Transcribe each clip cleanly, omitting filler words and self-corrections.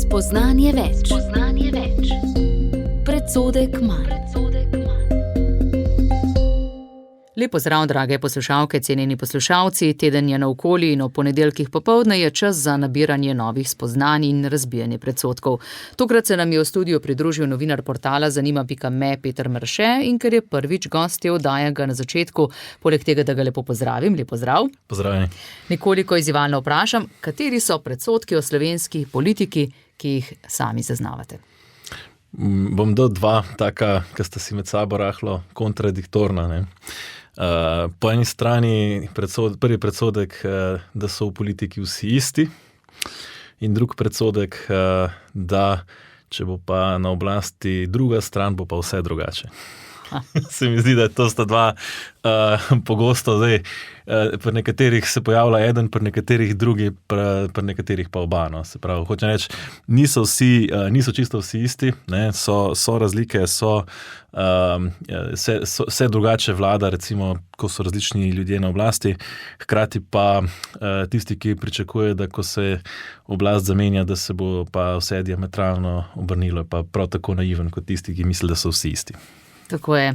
Spoznanje več. Predsodek manj. Lep pozdrav, drage poslušalke, cenjeni poslušalci. Teden je naokoli in ob ponedeljkih popoldne je čas za nabiranje novih spoznanj in razbijanje predsodkov. Tokrat se nam je v studiu pridružil novinar portala Zanima.me Peter Mrše in ker je prvič gost te oddaje, ga na začetku, poleg tega, da ga lepo pozdravim, lep pozdrav. Pozdravljeni. Nekoliko izzivalno vprašam, kateri so predsodki o slovenski politiki, ki jih sami zaznavate? Bom dal dva taka, ki sta si med sabo rahlo kontradiktorna, ne. Po eni strani prvi predsodek, da so v politiki vsi isti, in drug predsodek, da če bo pa na oblasti druga stran, bo pa vse drugače. Se mi zdi, da to sta dva pogosto zdaj. Pri nekaterih se pojavlja eden, pri nekaterih drugi, pri nekaterih pa oba. No. Se pravi, hočem reči, niso čisto vsi isti, ne. So razlike, se drugače vlada, recimo, ko so različni ljudje na oblasti, hkrati pa tisti, ki pričakuje, da ko se oblast zamenja, da se bo pa vse diametralno obrnilo, pa prav tako naiven kot tisti, ki misli, da so vsi isti. Tako je.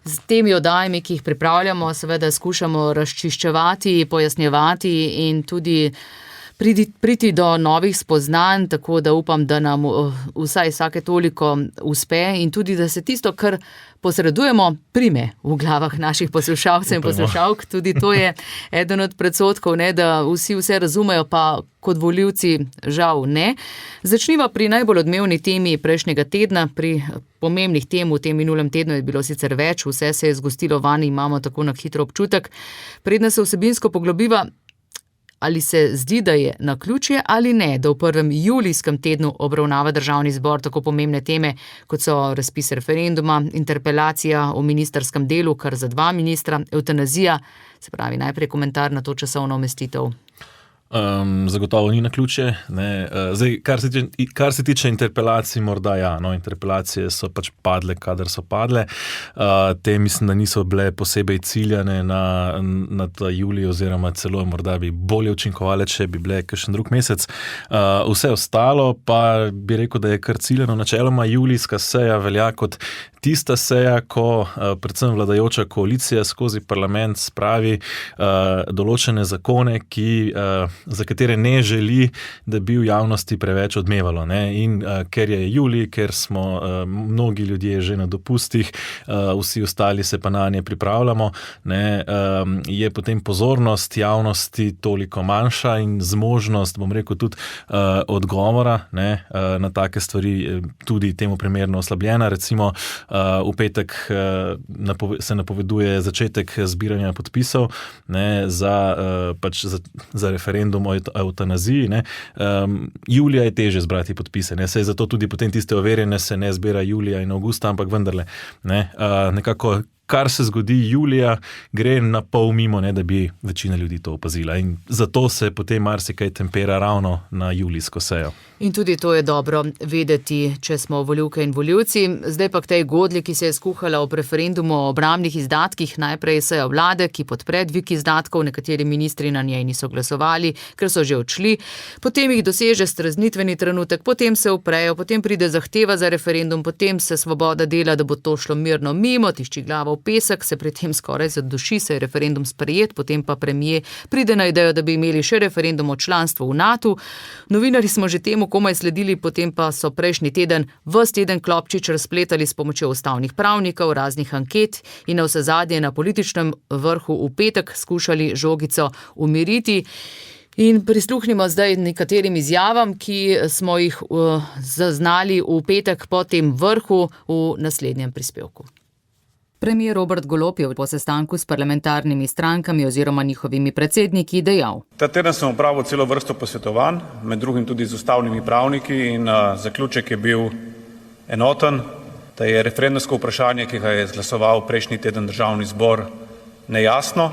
Z temi oddajami, ki jih pripravljamo, seveda skušamo razčiščevati, pojasnjevati in tudi priti do novih spoznanj, tako da upam, da nam vsaj vsake toliko uspe in tudi, da se tisto, kar posredujemo, prime v glavah naših poslušalcev in poslušalk. Tudi to je eden od predsodkov, ne, da vsi vse razumejo, pa kot volivci žal ne. Začniva pri najbolj odmevni temi prejšnjega tedna, pri pomembnih tem v tem minulem tednu je bilo sicer več, vse se je zgostilo van, imamo tako na hitro občutek. Predno se vsebinsko poglobiva, ali se zdi, da je naključje ali ne, da v prvem julijskem tednu obravnava Državni zbor tako pomembne teme, kot so razpis referenduma, interpelacija o ministrskem delu, kar za 2 ministra, evtanazija, se pravi najprej komentar na to časovno umestitev. Zagotovo ni naključje, ne. Zdaj, kar se tiče interpelacij, morda ja, no, interpelacije so pač padle, kadar so padle. Te mislim, da niso bile posebej ciljane na ta julij, oziroma celo morda bi bolje učinkovale, če bi bile kakšen drug mesec. Vse ostalo pa bi rekel, da je kar ciljano. Načeloma julijska seja velja kot tista seja, ko predvsem vladajoča koalicija skozi parlament spravi določene zakone, za katere ne želi, da bi v javnosti preveč odmevalo, ne. In ker je julij, ker smo mnogi ljudje že na dopustih, vsi ostali se pa nanje pripravljamo, ne, je potem pozornost javnosti toliko manjša in zmožnost, bom rekel, tudi odgovora, ne, na take stvari tudi temu primerno oslabljena. Recimo v petek se napoveduje začetek zbiranja podpisov, ne, za referendum o evtanaziji, ne. Julija je težje zbrati podpise, ne. Saj zato tudi potem tiste overjene se ne zbira julija in avgusta, ampak vendarle, ne. Nekako kar se zgodi julija, gre na pol mimo, ne, da bi večina ljudi to opazila. In zato se potem marsikaj tempera ravno na julijsko sejo. In tudi to je dobro vedeti, če smo volivke in volivci. Zdaj pa k tej godlji, ki se je skuhala ob referendumu o obrambnih izdatkih. Najprej seja vlade, ki podpre dvig izdatkov, nekateri ministri na njej niso glasovali, ker so že odšli. Potem jih doseže streznitveni trenutek, potem se uprejo, potem pride zahteva za referendum, potem se Svoboda dela, da bo to šlo mirno mimo, tišči glavo v pesek, se pri tem skoraj zaduši, se je referendum sprejet, potem pa premier pride na idejo, da bi imeli še referendum o članstvu v NATO. Novinarji smo že temu komaj sledili, potem pa so prejšnji teden ves teden klopčič razpletali s pomočjo ustavnih pravnikov, raznih anket in na vsezadnje na političnem vrhu v petek skušali žogico umiriti. In prisluhnimo zdaj nekaterim izjavam, ki smo jih zaznali v petek po tem vrhu v naslednjem prispevku. Premier Robert Golob je po sestanku s parlamentarnimi strankami oziroma njihovimi predsedniki dejal: Ta teden sem opravil celo vrsto posvetovanj, med drugim tudi z ustavnimi pravniki, in zaključek je bil enoten, da je referendumsko vprašanje, ki ga je izglasoval prejšnji teden Državni zbor, nejasno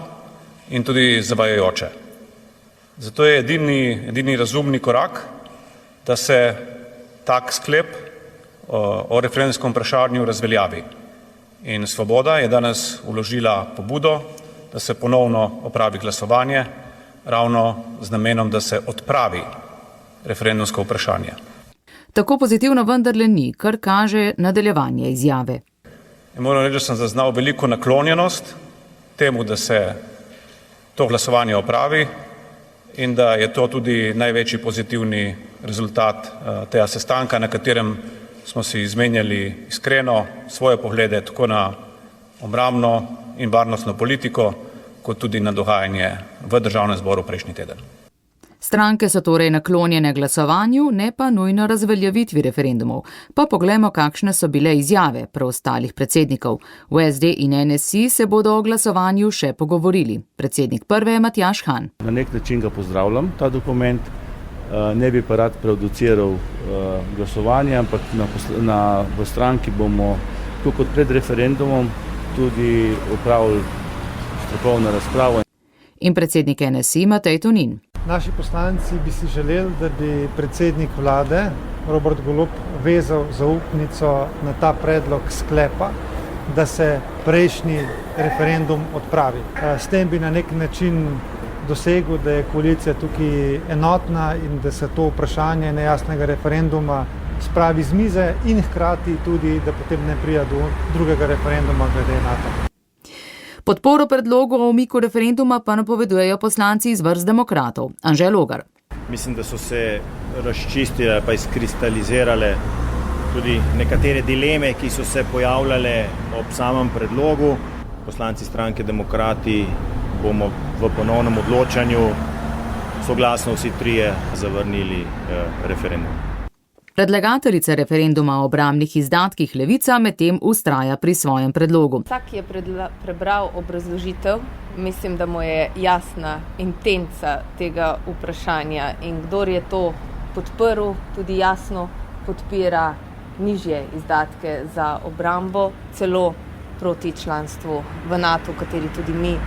in tudi zavajajoče. Zato je edini razumni korak, da se tak sklep o referendumskem vprašanju razveljavi. In Svoboda je danes vložila pobudo, da se ponovno opravi glasovanje, ravno z namenom, da se odpravi referendumsko vprašanje. Tako pozitivno vendarle ni, kar kaže nadaljevanje izjave. Moram reči, da sem zaznal veliko naklonjenost temu, da se to glasovanje opravi in da je to tudi največji pozitivni rezultat tega sestanka, na katerem smo si izmenjali iskreno svoje poglede tako na obrambno in varnostno politiko, kot tudi na dogajanje v Državnem zboru prejšnji teden. Stranke so torej naklonjene glasovanju, ne pa nujno razveljavitvi referendumov. Pa poglejmo, kakšne so bile izjave preostalih predsednikov. V SD in NSI se bodo o glasovanju še pogovorili. Predsednik prve je Matjaž Han. Na nek način ga pozdravljam, ta dokument. Ne bi pa rad producirao glasovanje, ampak v stranki bomo, tako kot pred referendumom, tudi opravili strokovno razpravo. In predsednik NSI Matej Tonin. Naši poslanci bi si želeli, da bi predsednik vlade Robert Golob vezal zaupnico na ta predlog sklepa, da se prejšnji referendum odpravi. S tem bi na nek način dosegel, da je koalicija tukaj enotna in da se to vprašanje nejasnega referenduma spravi z mize in hkrati tudi, da potem ne prija do drugega referenduma glede NATO. Podporo predlogu o umiku referenduma pa napovedujejo poslanci iz vrst demokratov. Anže Logar. Mislim, da so se razčistile pa izkristalizirale tudi nekatere dileme, ki so se pojavljale ob samem predlogu. Poslanci stranke Demokrati bomo v ponovnem odločanju soglasno vsi trije zavrnili referendum. Predlagateljica referenduma o obrambnih izdatkih Levica medtem vztraja pri svojem predlogu. Vsak je prebral obrazložitev, mislim, da mu je jasna intenca tega vprašanja in kdor je to podprl, tudi jasno podpira nižje izdatke za obrambo, celo proti članstvu v NATO, kateri tudi mi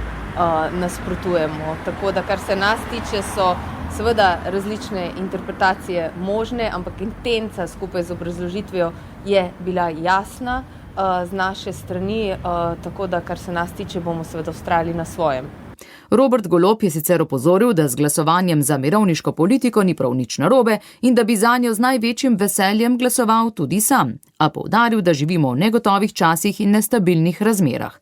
nasprotujemo. Tako da, kar se nas tiče, so seveda različne interpretacije možne, ampak intenca skupaj z obrazložitvijo je bila jasna z naše strani, tako da, kar se nas tiče, bomo seveda vztrajali na svojem. Robert Golob je sicer opozoril, da z glasovanjem za mirovniško politiko ni prav nič narobe in da bi zanjo z največjim veseljem glasoval tudi sam, a poudaril, da živimo v negotovih časih in nestabilnih razmerah.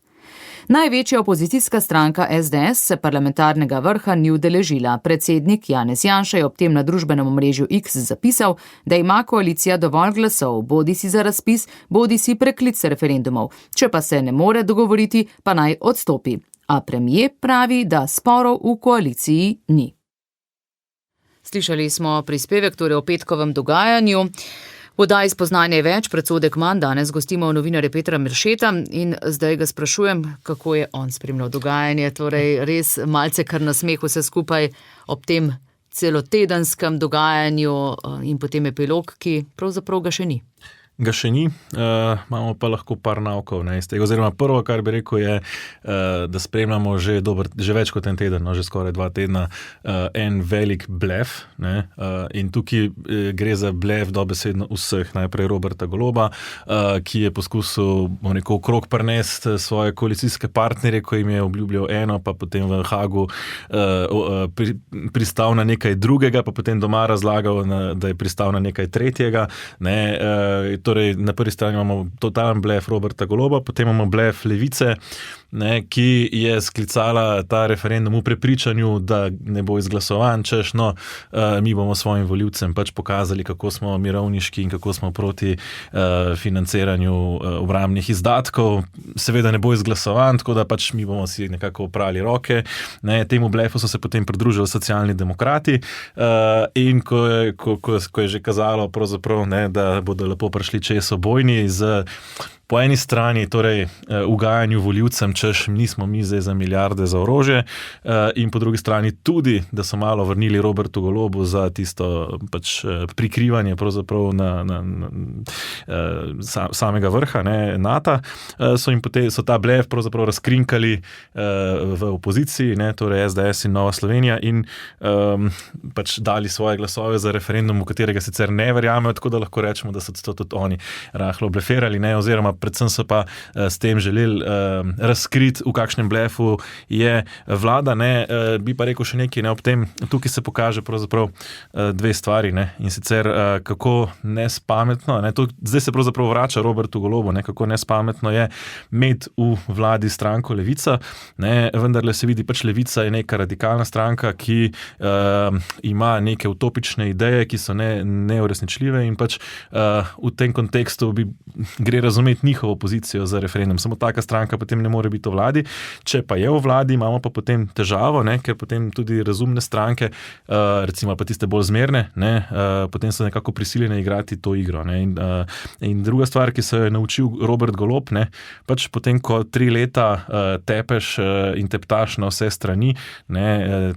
Največja opozicijska stranka SDS se parlamentarnega vrha ni udeležila. Predsednik Janez Janša je ob tem na družbenem omrežju X zapisal, da ima koalicija dovolj glasov, bodisi za razpis, bodisi preklic referendumov. Če pa se ne more dogovoriti, pa naj odstopi. A premier pravi, da sporov v koaliciji ni. Slišali smo prispevek torej o petkovem dogajanju. V oddaji Spoznanje je več, predsodek manj. Danes gostimo novinarja Petra Meršeta in zdaj ga sprašujem, kako je on spremljal dogajanje. Torej res malce kar na smeh vse skupaj ob tem celotedenskem dogajanju in potem epilog, ki pravzaprav ga še ni. Ga še ni, imamo pa lahko par naukov iz tega. Oziroma prvo, kar bi rekel, je, da spremljamo že več kot en teden, že skoraj 2 tedna, en velik blef. In tukaj gre za blef dobesedno vseh. Najprej Roberta Goloba, ki je poskusil, okrog prinesti svoje koalicijske partnerje, ko jim je obljubljal eno, pa potem v Hagu pristal na nekaj drugega, pa potem doma razlagal, da je pristal na nekaj tretjega. Torej, na prvi strani imamo totalen blef Roberta Goloba, potem imamo blef Levice, ki je sklicala ta referendum v prepričanju, da ne bo izglasovan, češ, mi bomo svojim volivcem pač pokazali, kako smo mirovniški in kako smo proti financiranju obrambnih izdatkov. Seveda ne bo izglasovan, tako da pač mi bomo si nekako oprali roke. Temu blefu so se potem pridružili Socialni demokrati in ko je že kazalo pravzaprav, da bodo lepo prišli čez obojni z po eni strani torej ugajanju volivcem, češ nismo mi zdaj za milijarde za orožje, in po drugi strani tudi, da so malo vrnili Robertu Golobu za tisto pač prikrivanje pravzaprav na samega vrha NATO, so ta blef pravzaprav razkrinkali v opoziciji, torej SDS in Nova Slovenija, in pač dali svoje glasove za referendum, v katerega sicer ne verjamejo, tako da lahko rečemo, da so to tudi oni rahlo blefirali, oziroma predvsem so pa s tem želeli razkriti, v kakšnem blefu je vlada. Bi pa rekel še nekaj, ob tem, tukaj se pokaže pravzaprav dve stvari, in sicer kako nespametno, zdaj se pravzaprav vrača Robertu Golobu, kako nespametno je imeti v vladi stranko Levica, vendarle se vidi, pač Levica je neka radikalna stranka, ki ima neke utopične ideje, ki so neuresničljive in pač v tem kontekstu gre razumeti njihovo pozicijo za referendum. Samo taka stranka potem ne more biti v vladi. Če pa je v vladi, imamo pa potem težavo, ker potem tudi razumne stranke, recimo pa tiste bolj zmerne, potem so nekako prisiljene igrati to igro. In druga stvar, ki se je naučil Robert Golob, pač potem, ko 3 leta tepeš in teptaš na vse strani,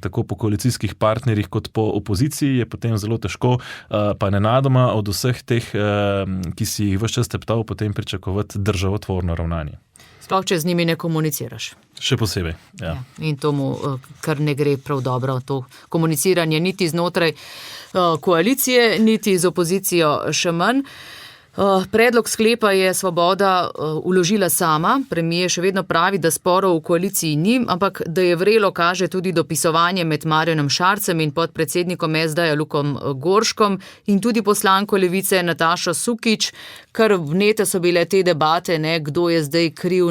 tako po koalicijskih partnerjih kot po opoziciji, je potem zelo težko pa nenadoma od vseh teh, ki si jih ves čas teptal, potem pričakovati državotvorno ravnanje. Sploh, če z njimi ne komuniciraš. Še posebej, ja. In to mu kar ne gre prav dobro, to komuniciranje niti znotraj koalicije, niti z opozicijo še manj. Predlog sklepa je Svoboda vložila sama. Premijer še vedno pravi, da sporov v koaliciji ni, ampak da je vrelo kaže tudi dopisovanje med Marjanom Šarcem in podpredsednikom SD-ja Lukom Gorškom in tudi poslanko Levice Natašo Sukič, kar vnete so bile te debate, kdo je zdaj kriv,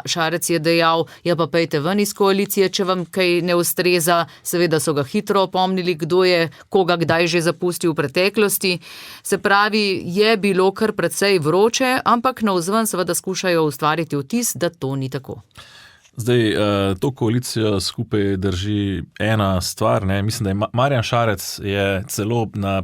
Šarec je dejal, ja pa pejte ven iz koalicije, če vam kaj ne ustreza. Seveda so ga hitro opomnili, kdo je koga kdaj že zapustil v preteklosti. Se pravi, je bilo kar precej vroče, ampak navzven seveda skušajo ustvariti vtis, da to ni tako. Zdaj, to koalicijo skupaj drži ena stvar, mislim, da je Marjan Šarec je celo na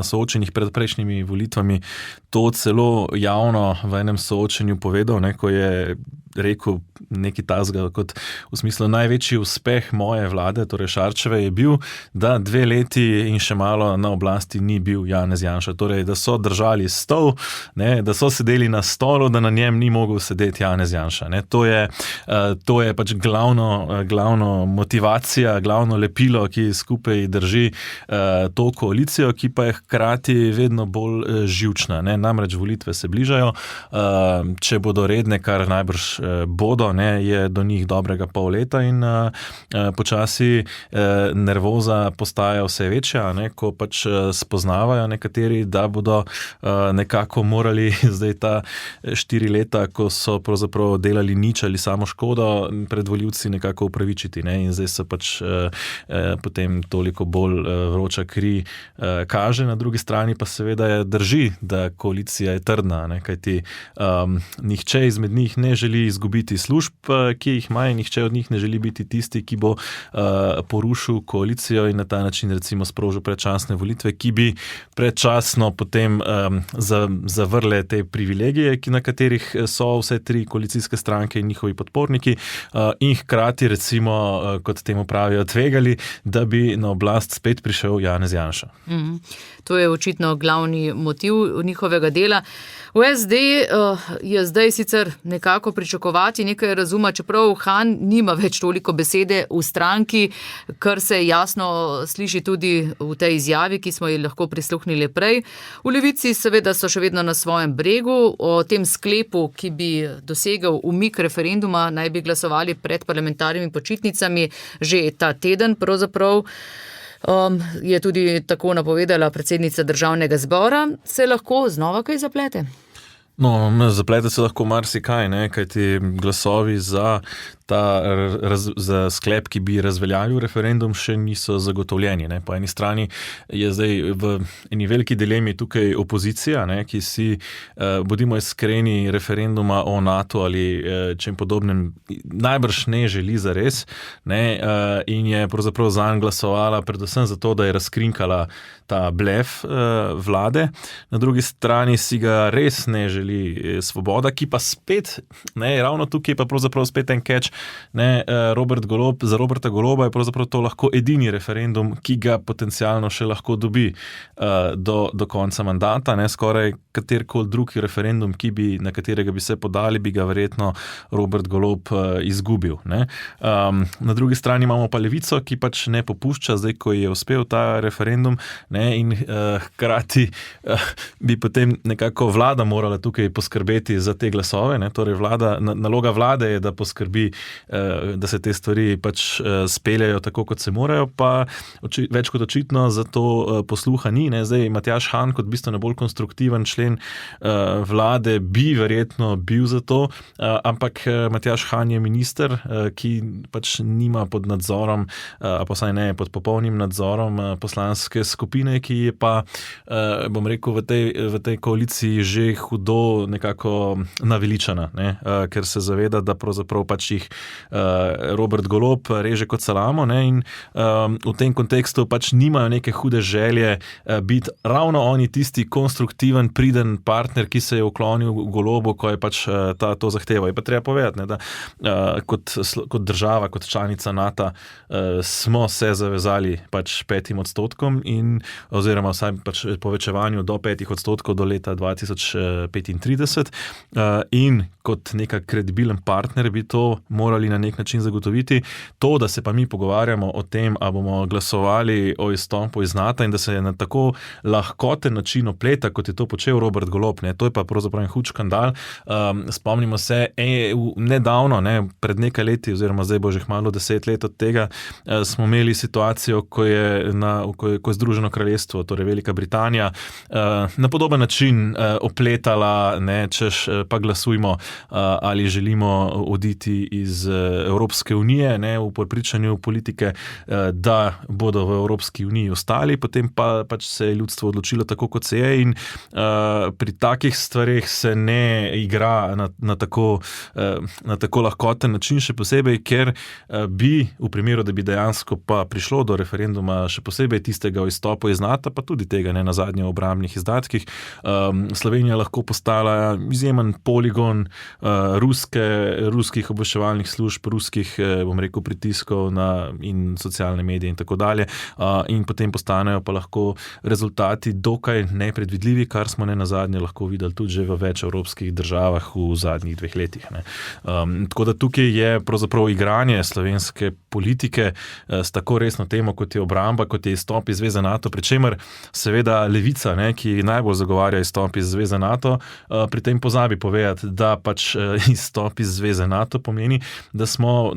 soočenjih pred prejšnjimi volitvami to celo javno v enem soočenju povedal, ko je rekel nekaj tazga, kot v smislu največji uspeh moje vlade, torej Šarčeve, je bil, da 2 leti in še malo na oblasti ni bil Janez Janša. Torej, da so držali stol, da so sedeli na stolu, da na njem ni mogel sedeti Janez Janša. To je pač glavno motivacija, glavno lepilo, ki skupaj drži to koalicijo, ki pa je hkrati vedno bolj živčna. Namreč volitve se bližajo, če bodo redne, kar najbrž bodo, je do njih dobrega pol leta in počasi nervoza postaja vse večja, ko pač spoznavajo nekateri, da bodo nekako morali zdaj ta 4 leta, ko so pravzaprav delali nič ali samo škodo, pred volivci nekako upravičiti. In zdaj se pač potem toliko bolj vroča kri kaže. Na drugi strani pa seveda drži, da koalicija je trdna, kajti nihče izmed njih ne želi izgubiti služb, ki jih ima, in nihče od njih ne želi biti tisti, ki bo porušil koalicijo in na ta način recimo sprožil predčasne volitve, ki bi predčasno potem zavrle te privilegije, na katerih so vse 3 koalicijske stranke in njihovi podporniki, in hkrati recimo, kot temu pravijo, tvegali, da bi na oblast spet prišel Janez Janša. To je očitno glavni motiv njihovega dela. V SD je zdaj sicer nekako pričakovati nekaj razuma, čeprav Han nima več toliko besede v stranki, kar se jasno sliši tudi v tej izjavi, ki smo ji lahko prisluhnili prej. V Levici seveda so še vedno na svojem bregu. O tem sklepu, ki bi dosegel umik referenduma, naj bi glasovali pred parlamentarnimi počitnicami že ta teden pravzaprav. Je tudi tako napovedala predsednica Državnega zbora. Se lahko znova kaj zaplete? Zaplete se lahko marsikaj, kajti glasovi za za sklep, ki bi razveljavil referendum, še niso zagotovljeni. Po eni strani je zdaj v eni veliki dilemi tukaj opozicija, ki si, bodimo iskreni, referenduma o NATO ali čem podobnem najbrž ne želi zares, in je pravzaprav zanj glasovala predvsem zato, da je razkrinkala ta blef vlade. Na drugi strani si ga res ne želi Svoboda, ki pa spet, ravno tukaj pa pravzaprav spet en catch, ne, za Roberta Goloba je pravzaprav to lahko edini referendum, ki ga potencialno še lahko dobi do konca mandata, ne, skoraj katerikoli drugi referendum, na katerega bi se podali, bi ga verjetno Robert Golob izgubil, ne. Na drugi strani imamo pa Levico, ki pač ne popušča, zdaj, ko je uspel ta referendum, ne, in hkrati bi potem nekako vlada morala tukaj poskrbeti za te glasove, ne, torej naloga vlade je, da poskrbi, da se te stvari pač speljajo tako, kot se morajo, pa več kot očitno za to posluha ni, ne. Zdaj Matjaž Han kot bistveno bolj konstruktiven člen vlade bi verjetno bil za to, ampak Matjaž Han je minister, ki pač nima pod nadzorom, pa vsaj ne pod popolnim nadzorom poslanske skupine, ki je pa, bom rekel, v tej koaliciji že hudo nekako naveličana, ne, ker se zaveda, da pravzaprav pač jih Robert Golob reže kot salamo, ne, in v tem kontekstu pač nimajo neke hude želje biti ravno oni tisti konstruktiven, priden partner, ki se je uklonil Golobu, ko je pač to zahteval. Je pa treba povedati, ne, da kot država, kot članica NATO smo se zavezali pač 5% oziroma vsaj pač povečevanju do 5% do leta 2035 in kot neka kredibilen partner bi to morali na nek način zagotoviti. To, da se pa mi pogovarjamo o tem, a bomo glasovali o izstopu iz NATO in da se na tako lahkoten način opleta, kot je to počel Robert Golob, ne, to je pa pravzaprav hud škandal. Spomnimo se, nedavno, ne, pred nekaj leti, oziroma zdaj bo že kmalu 10 let od tega, smo imeli situacijo, ko je Združeno kraljestvo, torej Velika Britanija, na podoben način opletala, ne, češ pa glasujmo, ali želimo oditi iz Evropske unije, ne, v prepričanju politike, da bodo v Evropski uniji ostali, potem pa pač se je ljudstvo odločilo tako, kot se je, in pri takih stvareh se ne igra na tako lahkoten način, še posebej, ker bi v primeru, da bi dejansko pa prišlo do referenduma, še posebej tistega o izstopu iz NATO, pa tudi tega, ne, na zadnje o obrambnih izdatkih, Slovenija lahko postala izjemen poligon ruskih obveščevalnih služb, ruskih, bom rekel, pritiskov in socialne medije in tako dalje, in potem postanejo pa lahko rezultati dokaj nepredvidljivi, kar smo ne nazadnje lahko videli tudi že v več evropskih državah v zadnjih 2 letih, ne. Tako da tukaj je pravzaprav igranje slovenske politike s tako resno temo, kot je obramba, kot je izstop iz Zveze NATO, pri čemer seveda Levica, ne, ki najbolj zagovarja izstop iz Zveze NATO, pri tem pozabi povedati, da pač izstop iz Zveze NATO pomeni, da smo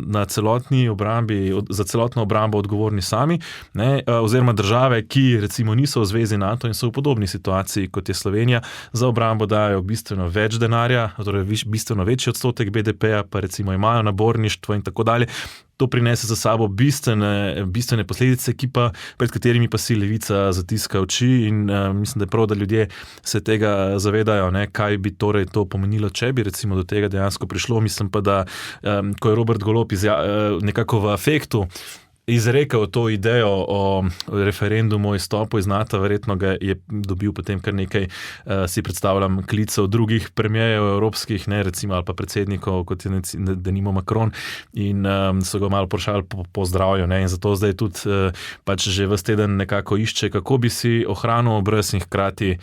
za celotno obrambo odgovorni sami, ne, oziroma države, ki recimo niso v Zvezi NATO in so v podobni situaciji, kot je Slovenija, za obrambo dajo bistveno več denarja, torej bistveno večji odstotek BDP-ja, pa recimo imajo naborništvo in tako dalje. To prinese za sabo bistvene posledice, pred katerimi pa si Levica zatiska oči, in mislim, da je prav, da ljudje se tega zavedajo, ne, kaj bi torej to pomenilo, če bi recimo do tega dejansko prišlo. Mislim pa, da ko je Robert Golob nekako v afektu izrekel to idejo o referendumu o izstopu iz NATO, verjetno ga je dobil potem kar nekaj, si predstavljam, klicev drugih premierjev evropskih, ne, recimo, ali pa predsednikov, kot je denimo Macron, in so ga malo vprašali po zdravju, ne, in zato zdaj tudi pač že ves teden nekako išče, kako bi si ohranil obraz in hkrati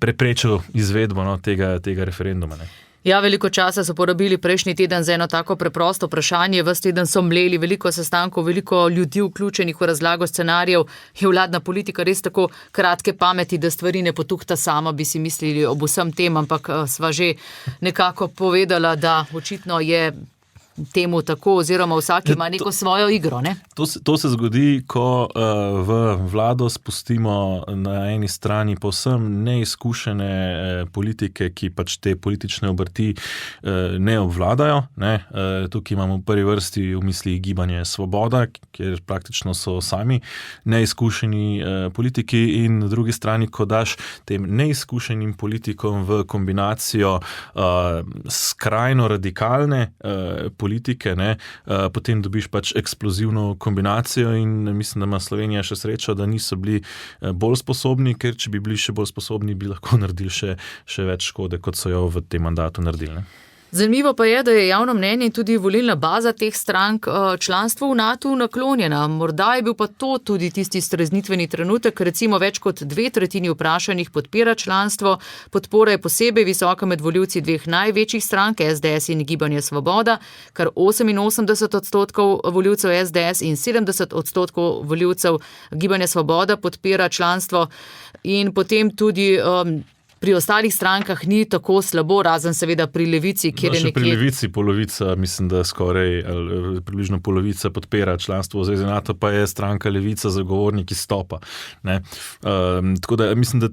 preprečil izvedbo, no, tega referenduma, ne. Ja, veliko časa so porabili prejšnji teden za eno tako preprosto vprašanje. Ves teden so mleli, veliko sestankov, veliko ljudi vključenih v razlago scenarijev. Je vladna politika res tako kratke pameti, da stvari ne potuhta sama, bi si mislili ob vsem tem, ampak sva že nekako povedala, da očitno je temu tako, oziroma vsak ima neko svojo igro, ne? To se zgodi, ko v vlado spustimo na eni strani povsem neizkušene politike, ki pač te politične obrti ne obvladajo, ne. Tukaj imamo v prvi vrsti v misli Gibanje Svoboda, kjer praktično so sami neizkušeni politiki, in na drugi strani, ko daš tem neizkušenim politikom v kombinacijo skrajno radikalne politike, ne, potem dobiš pač eksplozivno kombinacijo, in mislim, da ima Slovenija še srečo, da niso bili bolj sposobni, ker če bi bili še bolj sposobni, bi lahko naredili še več škode, kot so jo v tem mandatu naredili, ne. Zanimivo pa je, da je javno mnenje in tudi volilna baza teh strank članstvu v NATO naklonjena. Morda je bil pa to tudi tisti streznitveni trenutek, recimo več kot 2/3 vprašanih podpira članstvo. Podpora je posebej visoka med volivci dveh največjih strank, SDS in Gibanje Svoboda, kar 88% volivcev SDS in 70% volivcev Gibanja Svoboda podpira članstvo in potem tudi pri ostalih strankah ni tako slabo, razen seveda pri Levici, kjer je nekje... Pri Levici polovica, mislim, da skoraj približno polovica podpira članstvo v Zvezi NATO, pa je stranka Levica zagovornik izstopa. Tako da mislim, da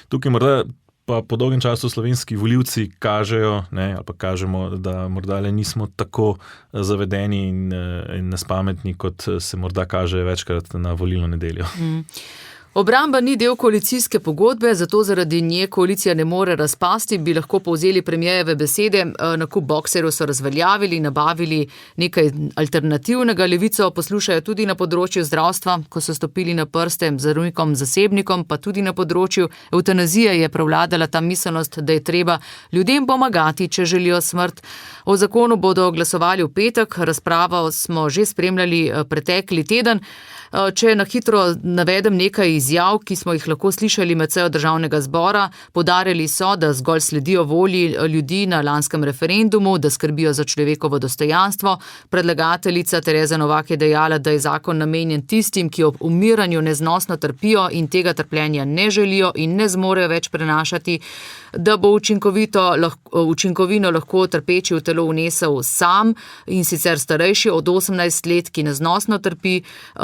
tukaj morda pa po dolgem času slovenski volivci kažejo, ali pa kažemo, da morda le nismo tako zavedeni in nespametni, kot se morda kaže večkrat na volilno nedeljo. Obramba ni del koalicijske pogodbe, zato zaradi nje koalicija ne more razpasti, bi lahko povzeli premierjeve besede. Nakup bokserjev so razveljavili, nabavili nekaj alternativnega. Levico poslušajo tudi na področju zdravstva, ko so stopili na prste zdravnikom, zasebnikom, pa tudi na področju evtanazije je prevladala ta miselnost, da je treba ljudem pomagati, če želijo smrt. O zakonu bodo glasovali v petek, razpravo smo že spremljali pretekli teden. Če na hitro navedem nekaj izjav, ki smo jih lahko slišali med sejo Državnega zbora, poudarjali so, da zgolj sledijo volji ljudi na lanskem referendumu, da skrbijo za človekovo dostojanstvo. Predlagateljica Tereza Novak je dejala, da je zakon namenjen tistim, ki ob umiranju neznosno trpijo in tega trpljenja ne želijo in ne zmorejo več prenašati, da bo učinkovino lahko trpeči v telo vnesel sam in sicer starejši od 18 let, ki neznosno trpi.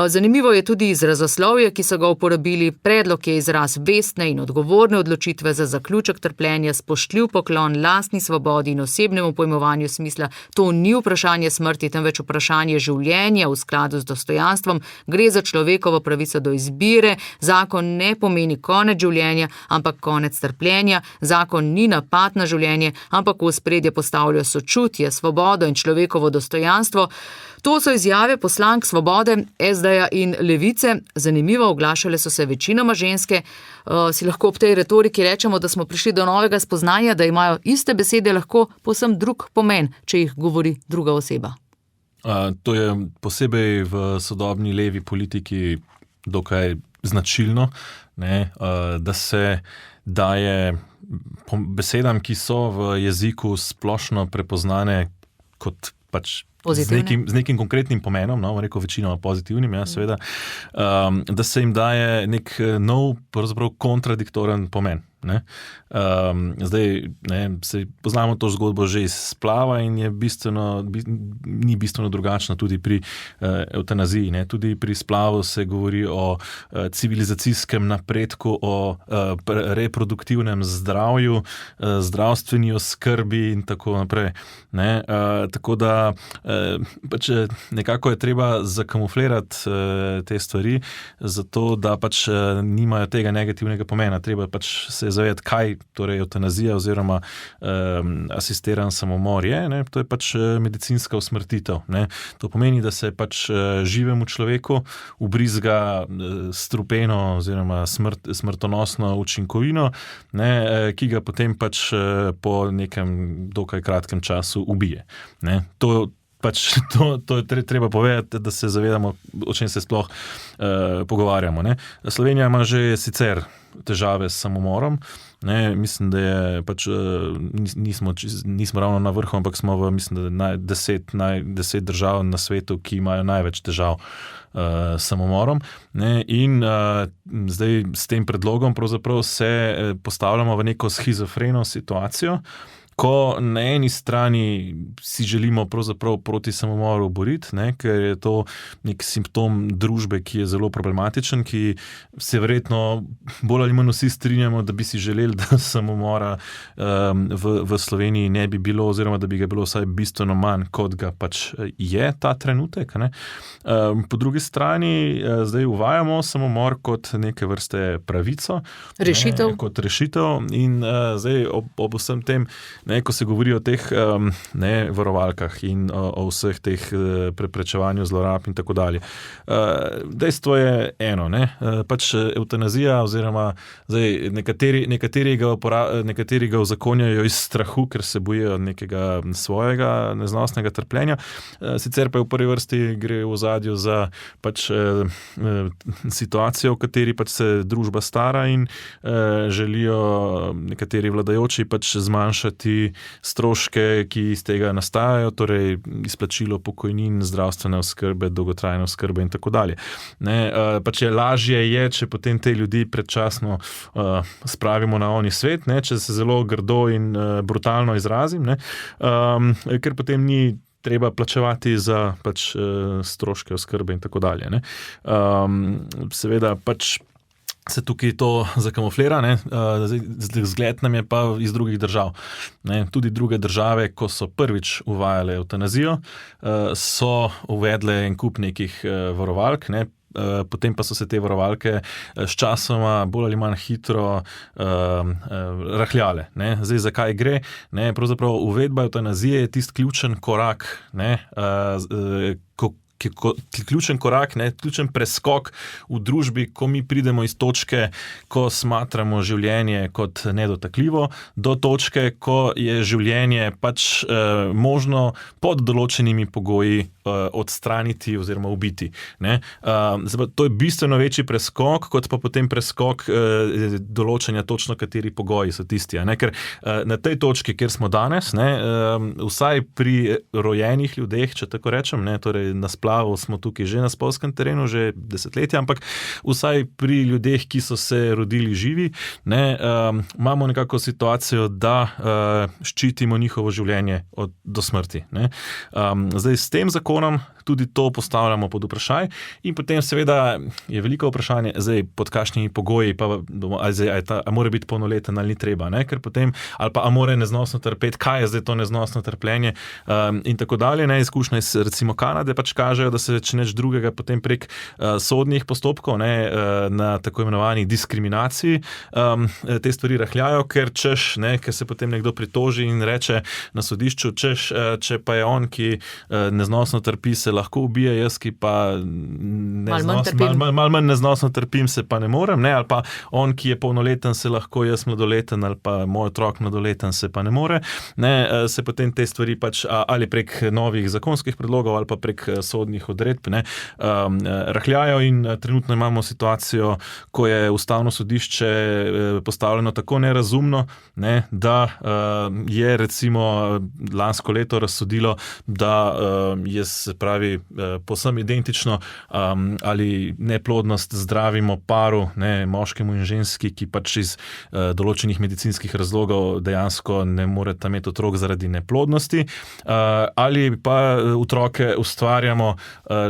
Zanimivo je tudi izrazoslovje, ki so ga uporabili. Predlog je izraz vestne in odgovorne odločitve za zaključek trpljenja, spoštljiv poklon lastni svobodi in osebnemu pojmovanju smisla. To ni vprašanje smrti, temveč vprašanje življenja v skladu z dostojanstvom. Gre za človekovo pravico do izbire. Zakon ne pomeni konec življenja, ampak konec trpljenja. Zakon ni napad na življenje, ampak v ospredje postavlja sočutje, svobodo in človekovo dostojanstvo. To so izjave poslank Svobode, SD-ja in Levice. Zanimivo, oglašale so se večinoma ženske. Si lahko ob tej retoriki rečemo, da smo prišli do novega spoznanja, da imajo iste besede lahko povsem drug pomen, če jih govori druga oseba. To je posebej v sodobni levi politiki dokaj značilno, da se daje besedam, ki so v jeziku splošno prepoznane kot pač z nekim konkretnim pomenom, rekel večinoma pozitivnim, seveda, da se jim daje nek nov, pravzaprav kontradiktoren pomen. Zdaj, poznamo to zgodbo že iz splava in je ni bistveno drugačno tudi pri evtanaziji. Tudi pri splavu se govori o civilizacijskem napredku, o reproduktivnem zdravju, zdravstveni oskrbi in tako naprej. Tako da pač nekako je treba zakamuflirati te stvari, zato da pač nimajo tega negativnega pomena. Treba pač se zavedati, kaj torej evtanazija oziroma asistiran samomor je. To je pač medicinska usmrtitev. To pomeni, da se pač živemu človeku ubrizga strupeno oziroma smrtonosno učinkovino, ki ga potem pač po nekem dokaj kratkem času ubije. To je treba povedati, da se zavedamo, o čem se sploh pogovarjamo. Slovenija ima že sicer težave s samomorom. Mislim, da je pač nismo ravno na vrhu, ampak smo v, mislim, da 10 držav na svetu, ki imajo največ težav s samomorom. In zdaj s tem predlogom pravzaprav se postavljamo v neko shizofreno situacijo, ko na eni strani si želimo pravzaprav proti samomoru boriti, ker je to nek simptom družbe, ki je zelo problematičen, ki se verjetno bolj ali manj vsi strinjamo, da bi si želeli, da samomora v Sloveniji ne bi bilo, oziroma da bi ga bilo vsaj bistveno manj, kot ga pač je ta trenutek. Po drugi strani zdaj uvajamo samomor kot neke vrste pravico. Rešitev. Kot rešitev in zdaj ob vsem tem ne, ko se govori o teh varovalkah in o vseh teh preprečevanju zlorab in tako dalje. Dejstvo je eno, ne, pač evtanazija oziroma zdaj, nekateri ga uzakonjajo iz strahu, ker se bojijo nekega svojega neznosnega trpljenja. Sicer pa v prvi vrsti gre v ozadju za pač situacijo, v kateri pač se družba stara in želijo nekateri vladajoči pač zmanjšati stroške, ki iz tega nastajajo, torej izplačilo pokojnin, zdravstvene oskrbe, dolgotrajne oskrbe in tako dalje. Pač lažje je, če potem te ljudi predčasno spravimo na oni svet, ne, če se zelo grdo in brutalno izrazim, ne, ker potem ni treba plačevati za pač stroške oskrbe in tako dalje. Ne. Seveda pač se tukaj to zakamuflira, ne. Zgled nam je pa iz drugih držav. Ne. Tudi druge države, ko so prvič uvajale evtanazijo, so uvedle en kup nekih varovalk, ne. Potem pa so se te varovalke s časoma bolj ali manj hitro rahljale. Ne. Zdaj, zakaj gre? Ne, pravzaprav uvedba evtanazije je tisti ključen korak, ne, ključen korak, ne, ključen preskok v družbi, ko mi pridemo iz točke, ko smatramo življenje kot nedotakljivo, do točke, ko je življenje pač možno pod določenimi pogoji odstraniti oziroma ubiti. Ne. To je bistveno večji preskok, kot pa potem preskok določanja točno, kateri pogoji so tisti. Ne. Ker na tej točki, kjer smo danes, ne, vsaj pri rojenih ljudeh, če tako rečem, ne, torej na smo tukaj že na spolskem terenu, že desetletja, ampak vsaj pri ljudeh, ki so se rodili živi, ne, imamo nekako situacijo, da ščitimo njihovo življenje do smrti. Ne. Zdaj s tem zakonom tudi to postavljamo pod vprašaj in potem seveda je veliko vprašanje, zdaj pod kakšnimi pogoji, pa a mora biti polnoleten ali ni treba, ne, ker potem, ali pa a mora neznosno trpeti, kaj je zdaj to neznosno trpljenje in tako dalje, ne, izkušnje iz recimo Kanade pač kažejo, da se če neč drugega potem prek sodnih postopkov, ne, na tako imenovani diskriminaciji te stvari rahljajo, ker se potem nekdo pritoži in reče na sodišču, če pa je on, ki neznosno trpi, se lahko ubije, jaz, ki pa malo manj neznosno trpim, se pa ne morem, ne, ali pa on, ki je polnoleten, se lahko jaz mladoleten, ali pa moj otrok mladoleten, se pa ne more, ne, se potem te stvari pač ali prek novih zakonskih predlogov ali pa prek sodnih odredb, ne, rahljajo in trenutno imamo situacijo, ko je Ustavno sodišče postavljeno tako nerazumno, ne, da je recimo lansko leto razsodilo, da je se pravi povsem identično ali neplodnost zdravimo paru, ne, moškemu in ženski, ki pač iz določenih medicinskih razlogov dejansko ne moreta imeti otrok zaradi neplodnosti, ali pa otroke ustvarjamo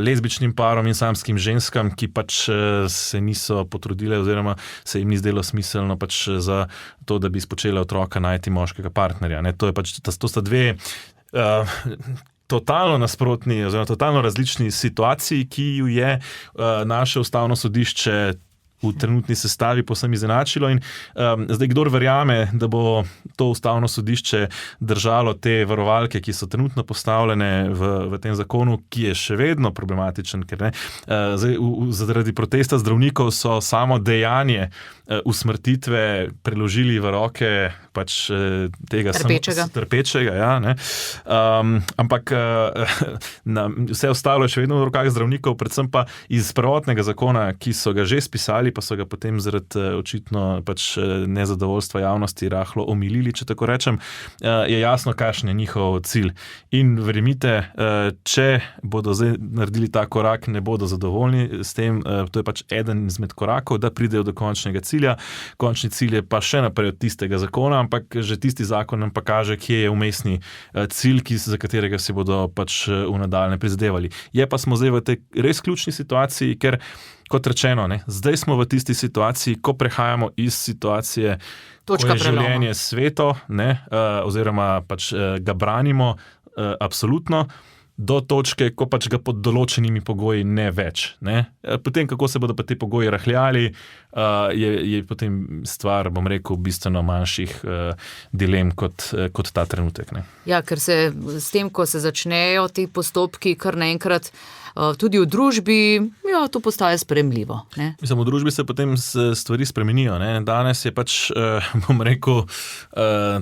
lezbičnim parom in samskim ženskam, ki pač se niso potrudile oziroma se jim ni zdelo smiselno pač za to, da bi spočele otroka, najti moškega partnerja. Ne. To sta dve totalno nasprotni oziroma totalno različni situaciji, ki ju je naše Ustavno sodišče v trenutni sestavi povsem izenačilo in zdaj kdor verjame, da bo to Ustavno sodišče držalo te varovalke, ki so trenutno postavljene v tem zakonu, ki je še vedno problematičen, ker ne, zdaj zaradi protesta zdravnikov so samo dejanje usmrtitve preložili v roke pač tega trpečega, ja, ne. Ampak vse ostalo je še vedno v rokah zdravnikov, predvsem pa iz prvotnega zakona, ki so ga že spisali, pa so ga potem zaradi očitno pač nezadovoljstva javnosti rahlo omilili, če tako rečem, je jasno, kakšen je njihov cilj. In verjemite, če bodo zdaj naredili ta korak, ne bodo zadovoljni s tem, to je pač eden izmed korakov, da pridejo do končnega cilja. Končni cilj je pa še naprej od tistega zakona, ampak že tisti zakon nam pa kaže, kje je vmesni cilj, za katerega si bodo pač v nadaljnje prizadevali. Je pa smo zdaj v tej res ključni situaciji, ker kot rečeno, ne, zdaj smo v tisti situaciji, ko prehajamo iz situacije, ko je življenje sveto, ne, oziroma pač ga branimo absolutno, do točke, ko pač ga pod določenimi pogoji ne več. Ne? Potem, kako se bodo pa te pogoji rahljali, je potem stvar, bom rekel, bistveno manjših dilem kot ta trenutek. Ne? Ja, ker se s tem, ko se začnejo ti postopki, kar naenkrat tudi v družbi, to postaje sprejemljivo. Ne? Mislim, v družbi se potem stvari spremenijo. Ne? Danes je pač, bom rekel,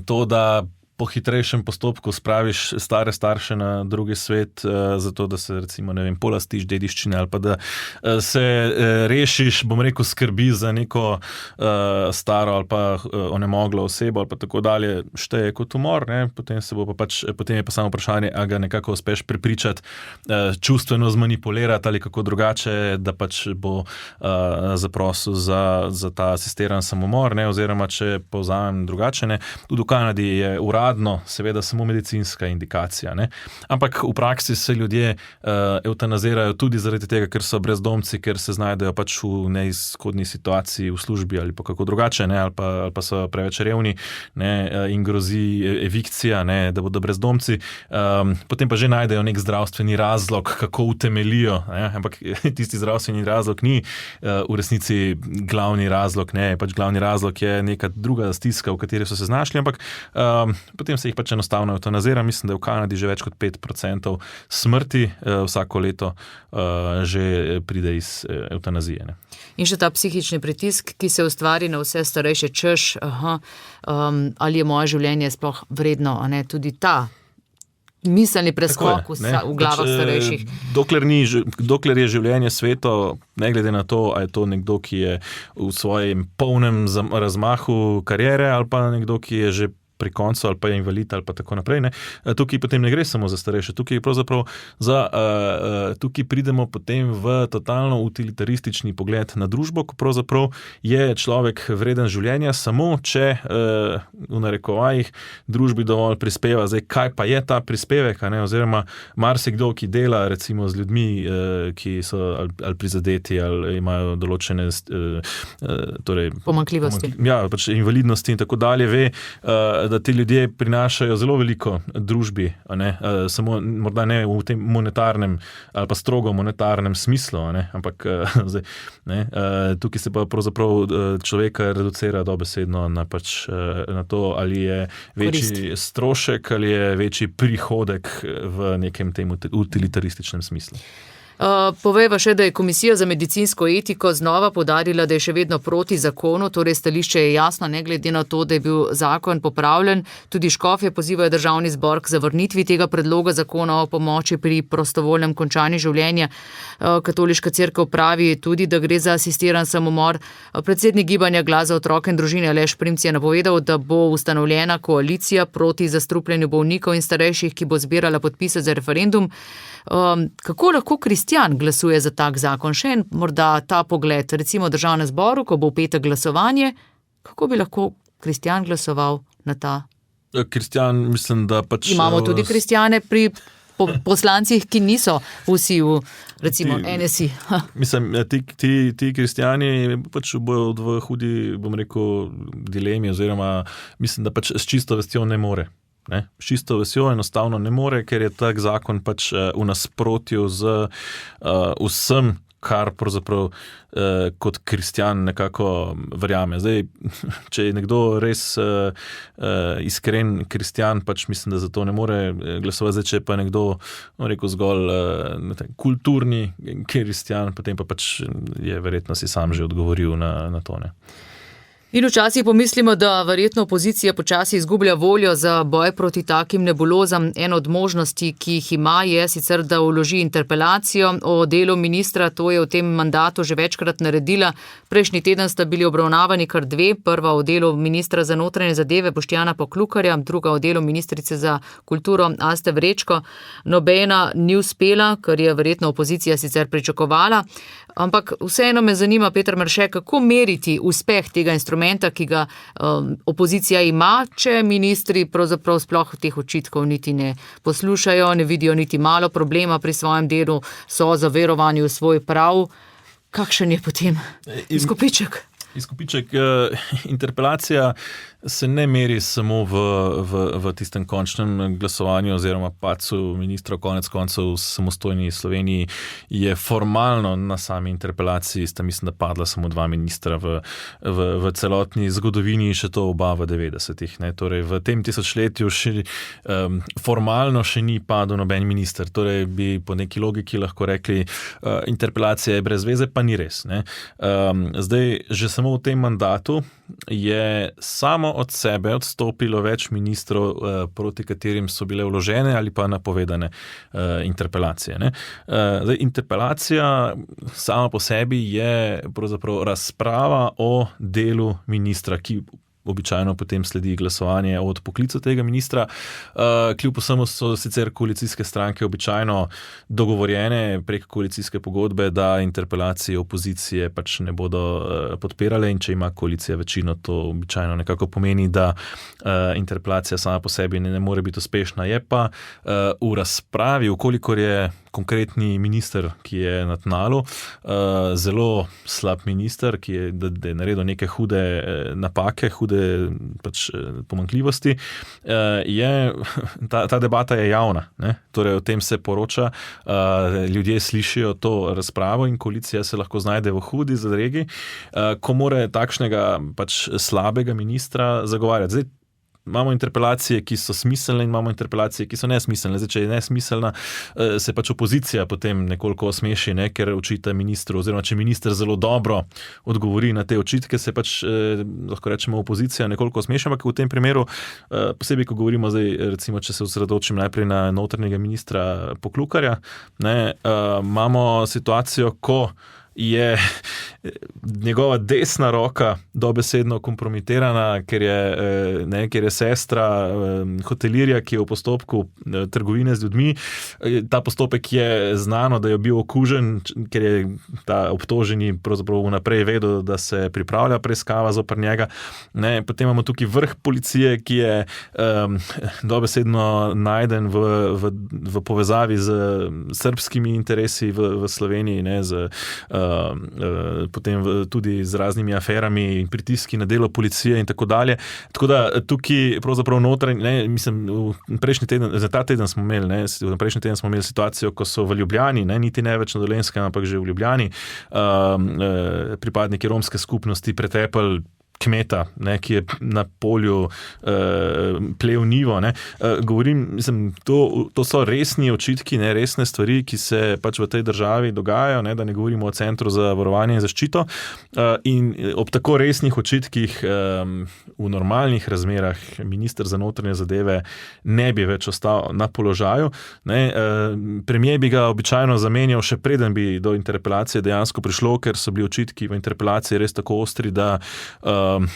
to, da po hitrejšem postopku spraviš stare starše na drugi svet, zato da se recimo, polastiš dediščine ali pa da se rešiš, bom rekel, skrbi za neko staro ali pa onemoglo osebo ali pa tako dalje, šteje kot umor, ne? Potem je pa samo vprašanje, a ga nekako uspeš prepričati, čustveno zmanipulirati ali kako drugače, da pač bo zaprosil za ta asistiran samomor, ne? Oziroma, če povzamem drugače, ne? Tudi v Kanadi je seveda samo medicinska indikacija. Ne? Ampak v praksi se ljudje evtanazirajo tudi zaradi tega, ker so brezdomci, ker se znajdejo pač v neizhodni situaciji v službi ali pa kako drugače, ne? Ali pa so preveč revni, ne? In grozi evikcija, ne? Da bodo brezdomci. Potem pa že najdejo nek zdravstveni razlog, kako utemelijo. Ne? Ampak tisti zdravstveni razlog ni v resnici glavni razlog. Ne? Pač glavni razlog je neka druga stiska, v kateri so se znašli, ampak potem se jih pač enostavno eutanazira. Mislim, da je v Kanadi že več kot 5% smrti vsako leto že pride iz eutanazije. Ne? In še ta psihični pritisk, ki se ustvari na vse starejše, češ, ali je moje življenje sploh vredno, a ne, tudi ta miselni preskok v glavah starejših. Dokler je življenje sveto, ne glede na to, a je to nekdo, ki je v svojem polnem razmahu kariere ali pa nekdo, ki je že pri koncu ali pa je invalid ali pa tako naprej. Ne? Tukaj potem ne gre samo za starejše, tukaj pravzaprav tukaj pridemo potem v totalno utilitaristični pogled na družbo, ko pravzaprav je človek vreden življenja samo, če v narekovajih družbi dovolj prispeva. Zdaj, kaj pa je ta prispevek, ne? Oziroma marsikdo, ki dela recimo z ljudmi, ki so ali prizadeti ali imajo določene pomanjkljivosti. Pač invalidnosti in tako dalje, ve, da ti ljudje prinašajo zelo veliko družbi, ne? Samo morda ne v tem monetarnem ali pa strogo monetarnem smislu, ne? Ampak zdaj, ne? Tukaj se pa pravzaprav človeka reducira dobesedno na to, ali je večji strošek ali je večji prihodek v nekem tem utilitarističnem smislu. Povejva še, da je Komisija za medicinsko etiko znova poudarila, da je še vedno proti zakonu, torej stališče je jasno, ne glede na to, da je bil zakon popravljen. Tudi škofje pozivajo Državni zbor k zavrnitvi tega predloga zakona o pomoči pri prostovoljnem končanju življenja. Katoliška cerkev pravi tudi, da gre za asistiran samomor. Predsednik gibanja Glas za otroke in družine Aleš Primc je napovedal, da bo ustanovljena koalicija proti zastrupljanju bolnikov in starejših, ki bo zbirala podpise za referendum. Kako lahko kristjan glasuje za tak zakon? Še en morda ta pogled, recimo v Državnem zboru, ko bo v petek glasovanje, kako bi lahko kristjan glasoval na ta? Kristjan, mislim, da pač... Imamo tudi kristjane pri poslancih, ki niso vsi v, recimo, NSI. Mislim, ti kristjani pač bojo v hudi, bom rekel, dilemi, oziroma mislim, da pač s čisto vestjo ne more. Ne? S čisto vestjo enostavno ne more, ker je tak zakon pač v nasprotju z vsem, kar pravzaprav kot kristjan nekako verjame. Zdaj, če je nekdo res iskren kristjan, pač mislim, da za to ne more glasovati. Zdaj, če je pa nekdo, rekel, zgolj kulturni kristjan, potem pa pač je verjetno si sam že odgovoril na to. Ne? In včasih pomislimo, da verjetno opozicija počasi izgublja voljo za boj proti takim nebulozam. Ena od možnosti, ki jih ima, je sicer, da vloži interpelacijo o delu ministra. To je v tem mandatu že večkrat naredila. Prejšnji teden sta bili obravnavani kar dve. Prva o delu ministra za notranje zadeve Boštjana Poklukarja, druga o delu ministrice za kulturo Aste Vrečko. Nobena ni uspela, kar je verjetno opozicija sicer pričakovala. Ampak vseeno me zanima, Peter Marše, kako meriti uspeh tega instrumenta, ki ga opozicija ima, če ministri pravzaprav sploh teh očitkov niti ne poslušajo, ne vidijo niti malo problema pri svojem delu, so zaverovani v svoj prav. Kakšen je potem izkupiček? Izkupiček, interpelacija se ne meri samo v tistem končnem glasovanju oziroma padcu ministra, konec koncev v samostojni Sloveniji je formalno na sami interpelaciji, mislim, da padla samo 2 ministra v celotni zgodovini, še to oba v 90-ih. Torej, v tem tisočletju formalno še ni padel noben minister. Torej, bi po neki logiki lahko rekli, interpelacija je brez veze, pa ni res. Zdaj, že samo v tem mandatu je samo od sebe odstopilo več ministrov, proti katerim so bile vložene ali pa napovedane interpelacije. Zdaj, interpelacija sama po sebi je pravzaprav razprava o delu ministra, ki običajno potem sledi glasovanje o odpoklicu tega ministra. Kljub vsemu so sicer koalicijske stranke običajno dogovorjene prek koalicijske pogodbe, da interpelacije opozicije pač ne bodo podpirale in če ima koalicija večino, to običajno nekako pomeni, da interpelacija sama po sebi ne more biti uspešna. Je pa v razpravi, ukolikor je konkretni minister, ki je na tnalu, zelo slab minister, ki je naredil neke hude napake, hude pač pomanjkljivosti, ta debata je javna. Torej, o tem se poroča, ljudje slišijo to razpravo in koalicija se lahko znajde v hudi zadregi, ko more takšnega pač slabega ministra zagovarjati. Zdaj, imamo interpelacije, ki so smiselne in imamo interpelacije, ki so nesmiselne. Zdaj, če je nesmiselna, se pač opozicija potem nekoliko osmeši, ker očita ministru, oziroma če minister zelo dobro odgovori na te očitke, se pač, lahko rečemo, opozicija nekoliko osmeši, ampak v tem primeru, posebej, ko govorimo zdaj, recimo, če se osredotočim najprej na notranjega ministra Poklukarja, imamo situacijo, ko je njegova desna roka dobesedno kompromitirana, ker je sestra hotelirja, ki je v postopku trgovine z ljudmi. Ta postopek je znano, da je bil okužen, ker je ta obtoženi pravzaprav vnaprej vedel, da se pripravlja preiskava zoper njega. Potem imamo tukaj vrh policije, ki je dobesedno najden v povezavi z srbskimi interesi v Sloveniji, potem tudi z raznimi aferami in pritiski na delo policije in tako dalje. Tako da tukaj pravzaprav prejšnji teden smo imeli situacijo, ko so v Ljubljani, niti ne več na Dolenjskem, ampak že v Ljubljani, pripadniki romske skupnosti pretepali kmeta, ki je na polju plel njivo. Govorim, to so resni očitki, resne stvari, ki se pač v tej državi dogajajo, da ne govorimo o Centru za varovanje in zaščito. In ob tako resnih očitkih v normalnih razmerah minister za notranje zadeve ne bi več ostal na položaju. Premier bi ga običajno zamenjal, še preden bi do interpelacije dejansko prišlo, ker so bili očitki v interpelaciji res tako ostri, da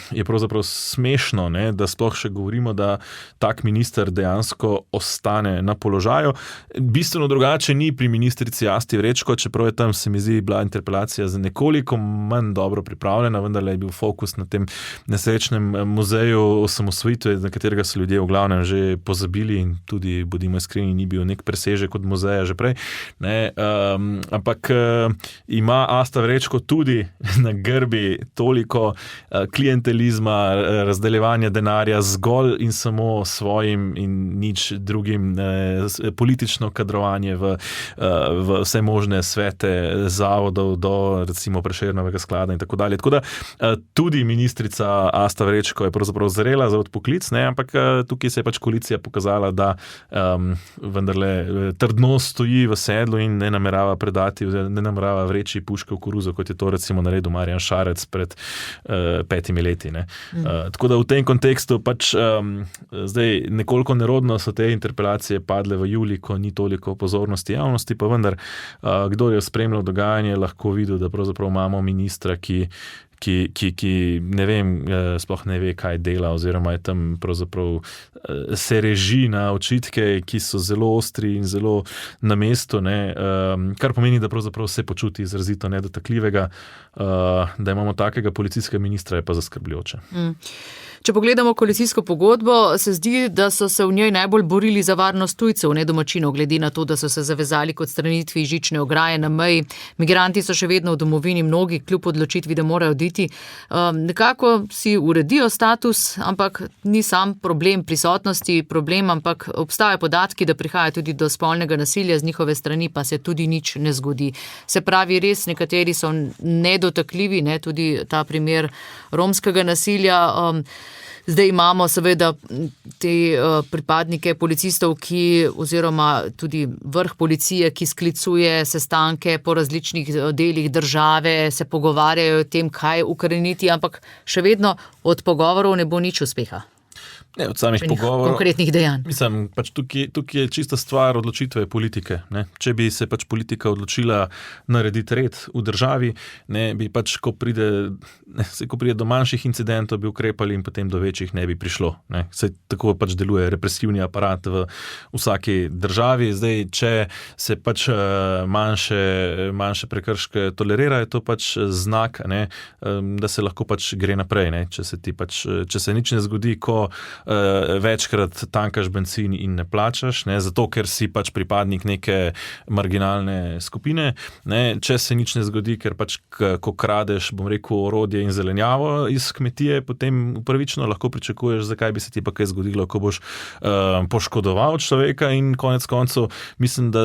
je pravzaprav smešno, da sploh še govorimo, da tak minister dejansko ostane na položaju. Bistveno drugače ni pri ministrici Asti Vrečko, čeprav je tam, se mi zdi, bila interpelacija za nekoliko manj dobro pripravljena, vendar je bil fokus na tem nesrečnem muzeju osamosvojitve, na katerega so ljudje v glavnem že pozabili in tudi, bodimo iskreni, ni bil nek presežek od muzeja že prej. Ampak ima Asta Vrečko tudi na grbi toliko klientelizma, razdeljevanja denarja zgolj in samo svojim in nič drugim, politično kadrovanje v vse možne svete zavodov do recimo Prešernovega sklada in tako dalje. Tako da tudi ministrica Asta Vrečko je pravzaprav zrela za odpoklic, ampak tukaj se je pač koalicija pokazala, da vendarle trdno stoji v sedlu in ne namerava predati, ne namerava vreči puške v koruzo, kot je to recimo naredil Marjan Šarec pred 5 leti. Tako da v tem kontekstu pač zdaj nekoliko nerodno so te interpelacije padle v julij, ko ni toliko pozornosti javnosti, pa vendar, kdo je spremljal dogajanje, lahko videl, da pravzaprav imamo ministra, ki ne vem, sploh ne ve, kaj dela, oziroma je tam pravzaprav se reži na očitke, ki so zelo ostri in zelo na mestu, kar pomeni, da pravzaprav se počuti izrazito nedotakljivega, da imamo takega policijskega ministra, je pa zaskrbljujoče. Če pogledamo koalicijsko pogodbo, se zdi, da so se v njej najbolj borili za varnost tujcev, ne domačinov, glede na to, da so se zavezali k odstranitvi žične ograje na meji. Migranti so še vedno v domovini, mnogi kljub odločitvi, da morajo oditi. Nekako si uredijo status, ampak ni sam problem prisotnosti, ampak obstajajo podatki, da prihaja tudi do spolnega nasilja z njihove strani, pa se tudi nič ne zgodi. Se pravi, res nekateri so nedotakljivi, ne, tudi ta primer romskega nasilja. Zdaj imamo seveda te pripadnike policistov, oziroma tudi vrh policije, ki sklicuje sestanke po različnih delih države, se pogovarjajo o tem, kaj ukreniti, ampak še vedno od pogovorov ne bo nič uspeha. Ne, od samih pogovorov. Konkretnih dejanj. Mislim, pač tukaj je čista stvar odločitve politike. Ne. Če bi se pač politika odločila narediti red v državi, ne, bi pač, ko pride do manjših incidentov, bi ukrepali in potem do večjih ne bi prišlo. Ne. Saj tako pač deluje represivni aparat v vsaki državi. Zdaj, če se pač manjše prekrške tolerirajo, je to pač znak, ne, da se lahko pač gre naprej. Ne. Če se nič ne zgodi, ko večkrat tankaš bencin in ne plačaš, ne, zato ker si pač pripadnik neke marginalne skupine, ne, če se nič ne zgodi, ker pač ko kradeš, bom rekel, orodje in zelenjavo iz kmetije, potem upravično lahko pričakuješ, zakaj bi se ti pa kaj zgodilo, ko boš poškodoval človeka in konec koncev mislim, da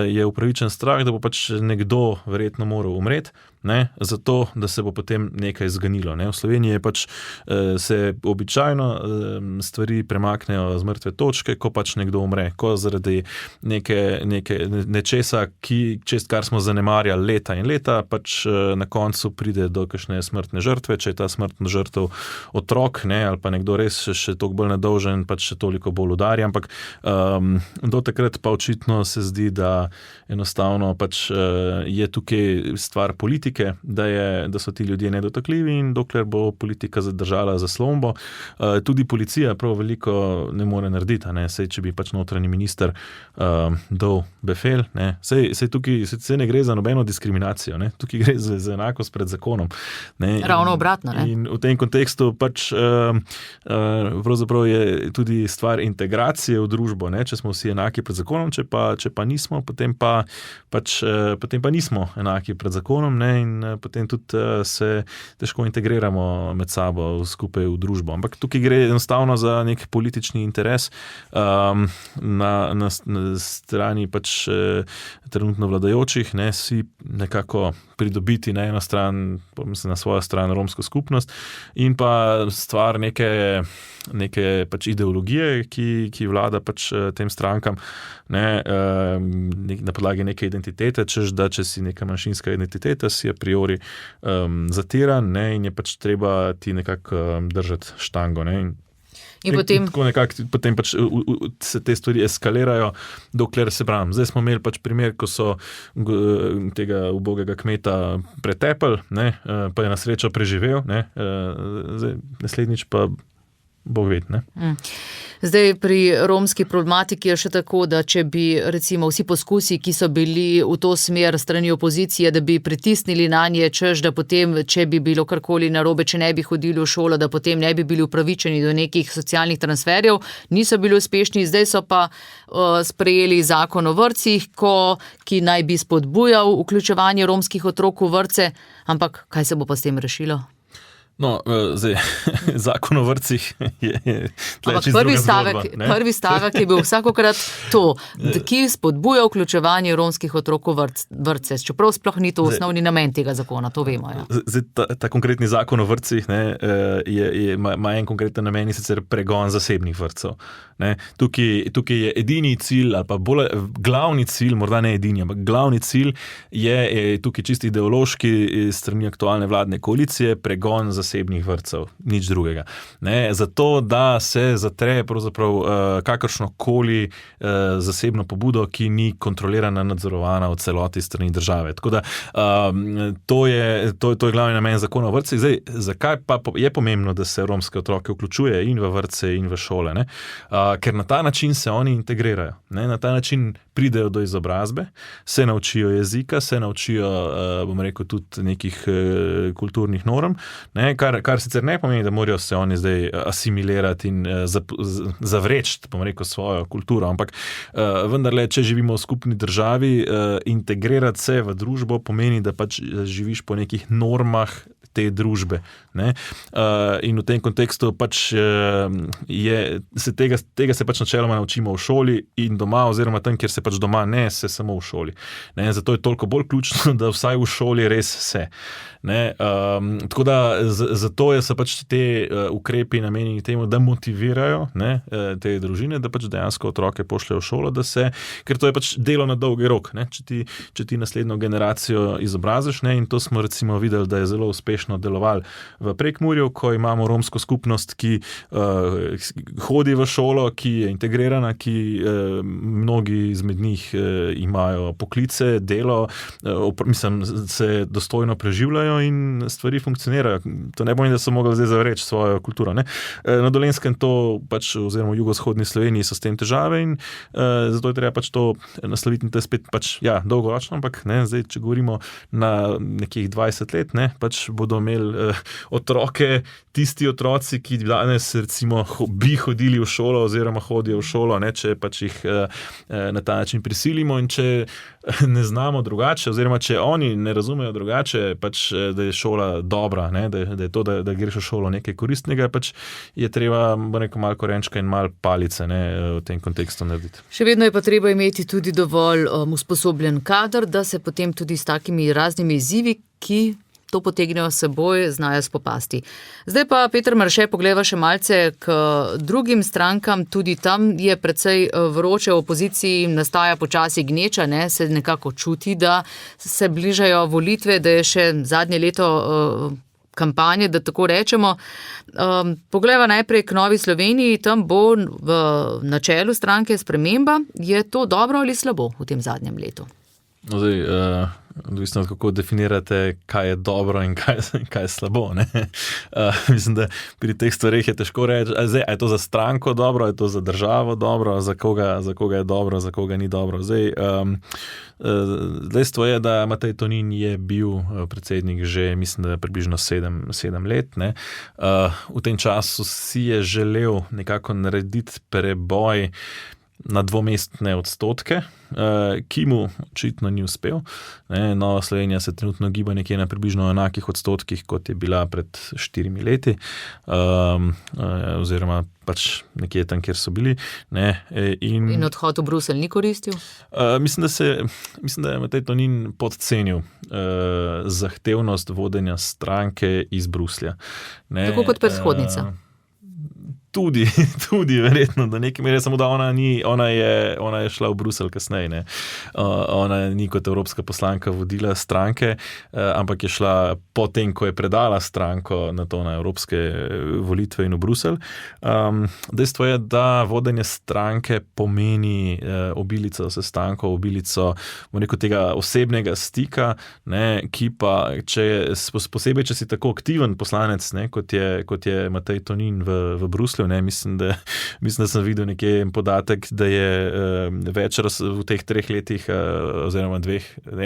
je upravičen strah, da bo pač nekdo verjetno moral umreti, ne, zato, da se bo potem nekaj zganilo. Ne. V Sloveniji je pač se običajno stvari premaknejo z mrtve točke, ko pač nekdo umre, ko zaradi nečesa, kar smo zanemarjali leta in leta, pač na koncu pride do kakšne smrtne žrtve, če je ta smrtna žrtev otrok, ne, ali pa nekdo res še toliko bolj nedolžen, pač še toliko bolj udarja, ampak do takrat pa očitno se zdi, da enostavno pač je tukaj stvar politike, da so ti ljudje nedotakljivi in dokler bo politika zadržala zaslombo, tudi policija prav veliko ne more narediti, ne, sej če bi pač notranji minister dal befel, ne, sej tukaj se ne gre za nobeno diskriminacijo, ne, tukaj gre za enakost pred zakonom. Ne, ravno obratno, ne. In v tem kontekstu pač pravzaprav je tudi stvar integracije v družbo, ne, če smo vsi enaki pred zakonom, če pa nismo, potem pa nismo enaki pred zakonom, ne, in potem tudi se težko integriramo med sabo skupaj v družbo. Ampak tukaj gre enostavno za nek politični interes na strani pač trenutno vladajočih, ne, si nekako pridobiti na eno stran, na svojo stran romsko skupnost in pa stvar neke pač ideologije, ki vlada pač tem strankam, ne, na podlagi neke identitete, češ da če si neka manjšinska identiteta, si a priori zatiran, ne, in je pač treba ti nekako držati štango, ne, in potem pač se te stvari eskalirajo, dokler se pravim. Zdaj smo imeli pač primer, ko so tega ubogega kmeta pretepli, ne, pa je na srečo preživel, ne, zdaj naslednjič pa Bog ved, ne. Zdaj pri romski problematiki je še tako, da če bi recimo vsi poskusi, ki so bili v to smer strani opozicije, da bi pritisnili na nje, češ, da potem, če bi bilo karkoli narobe, če ne bi hodili v šolo, da potem ne bi bili upravičeni do nekih socialnih transferjev, niso bili uspešni, zdaj so pa sprejeli zakon o vrtcih, ki naj bi spodbujal vključevanje romskih otrok v vrtce, ampak kaj se bo pa s tem rešilo? No, zdaj, zakon o vrtcih je prvi stavek je bil vsakokrat to, ki spodbuja vključevanje romskih otrok v vrtce, čeprav sploh ni to osnovni namen tega zakona, to vemo. Ja. Zdaj, ta konkretni zakon o vrtcih, ne, ima en konkreten namen, sicer pregon zasebnih vrtcev. Ne. Tukaj je edini cilj, ali pa bolj glavni cilj, morda ne edini, ampak glavni cilj je tukaj čisto ideološki strani aktualne vladne koalicije, pregon zasebnih vrtcev, nič drugega. Ne, zato, da se zatre pravzaprav kakršnokoli zasebno pobudo, ki ni kontrolirana, nadzorovana v celoti strani države. Tako da to je glavni namen zakona o vrtcih. Zdaj, zakaj pa je pomembno, da se romske otroke vključuje in v vrtce in v šole, ne? Ker na ta način se oni integrirajo. Ne? Na ta način pridejo do izobrazbe, se naučijo jezika, se naučijo, bom rekel, tudi nekih kulturnih norm, ne? kar sicer ne pomeni, da morajo se oni zdaj asimilirati in zavreči, bom rekel, svojo kulturo, ampak vendarle, če živimo v skupni državi, integrirati se v družbo pomeni, da pač živiš po nekih normah te družbe. Ne? In v tem kontekstu pač tega se pač načeloma naučimo v šoli in doma, oziroma tam, kjer se pač doma ne, se samo v šoli. Ne? Zato je toliko bolj ključno, da vsaj v šoli res se. Ne? Tako da zato so pač te ukrepi namenjeni temu, da motivirajo te družine, da pač dejansko otroke pošljajo v šolo, ker to je pač delo na dolgi rok. Ne? Če ti naslednjo generacijo izobraziš, ne? In to smo recimo videli, da je zelo uspešno delovalo v Prekmurju, ko imamo romsko skupnost, ki hodi v šolo, ki je integrirana, ki mnogi izmed njih imajo poklice, delo, se dostojno preživljajo in stvari funkcionirajo. To ne pomeni, da so mogli zdaj zavreči svojo kulturo. Ne? Na Dolenjskem to pač, oziroma v jugovzhodni Sloveniji so s tem težave in zato je treba pač to nasloviti in to je spet pač, dolgoročno, ampak ne, zdaj, če govorimo na nekih 20 let, ne, pač bodo imeli otroke, tisti otroci, ki danes recimo bi hodili v šolo oziroma hodijo v šolo, ne, če pač jih na ta način prisilimo in če ne znamo drugače, oziroma če oni ne razumejo drugače, pač, da je šola dobra, ne, da je to, da greš v šolo nekaj koristnega, pač je treba malo korenčka in malo palice, ne, v tem kontekstu narediti. Še vedno je pa treba imeti tudi dovolj usposobljen kader, da se potem tudi s takimi raznimi izzivi, ki to potegnejo seboj, znajo spopasti. Zdaj pa, Peter Marše, pogleda še malce k drugim strankam, tudi tam je precej vroče, v opoziciji nastaja počasi gneča, ne? Se nekako čuti, da se bližajo volitve, da je še zadnje leto kampanje, da tako rečemo. Pogleda najprej k Novi Sloveniji, tam bo na čelu stranke Sprememba. Je to dobro ali slabo v tem zadnjem letu? No, zdaj, odvisno, kako definirate, kaj je dobro in kaj je slabo. Ne? Mislim, da pri teh stvareh je težko reči, zdaj, je to za stranko dobro, je to za državo dobro, za koga je dobro, za koga ni dobro. Zdaj, dejstvo je, da Matej Tonin je bil predsednik že, mislim, da približno 7 let. Ne? V tem času si je želel nekako narediti preboj na 2-mestne odstotke, ki mu očitno ni uspel. Nova Slovenija se trenutno giba nekje na približno enakih odstotkih, kot je bila pred 4 leti, oziroma pač nekje tam, kjer so bili. In odhod v Bruselj ni koristil? Mislim, da je Matej Tonin podcenil zahtevnost vodenja stranke iz Bruslja. Tako kot predhodnica. Tudi verjetno, da nekaj mere, samo da ona je šla v Bruselj kasneje. Ne. Ona ni kot evropska poslanka vodila stranke, ampak je šla potem, ko je predala stranko na evropske volitve in v Bruselj. Dejstvo je, da vodenje stranke pomeni obilico sestankov, obilico tega osebnega stika, ne, ki pa, posebej, če si tako aktiven poslanec, ne, kot je Matej Tonin v Bruslju, ne, mislim, da sem videl nekje podatek, da je v teh 3 letih, oziroma v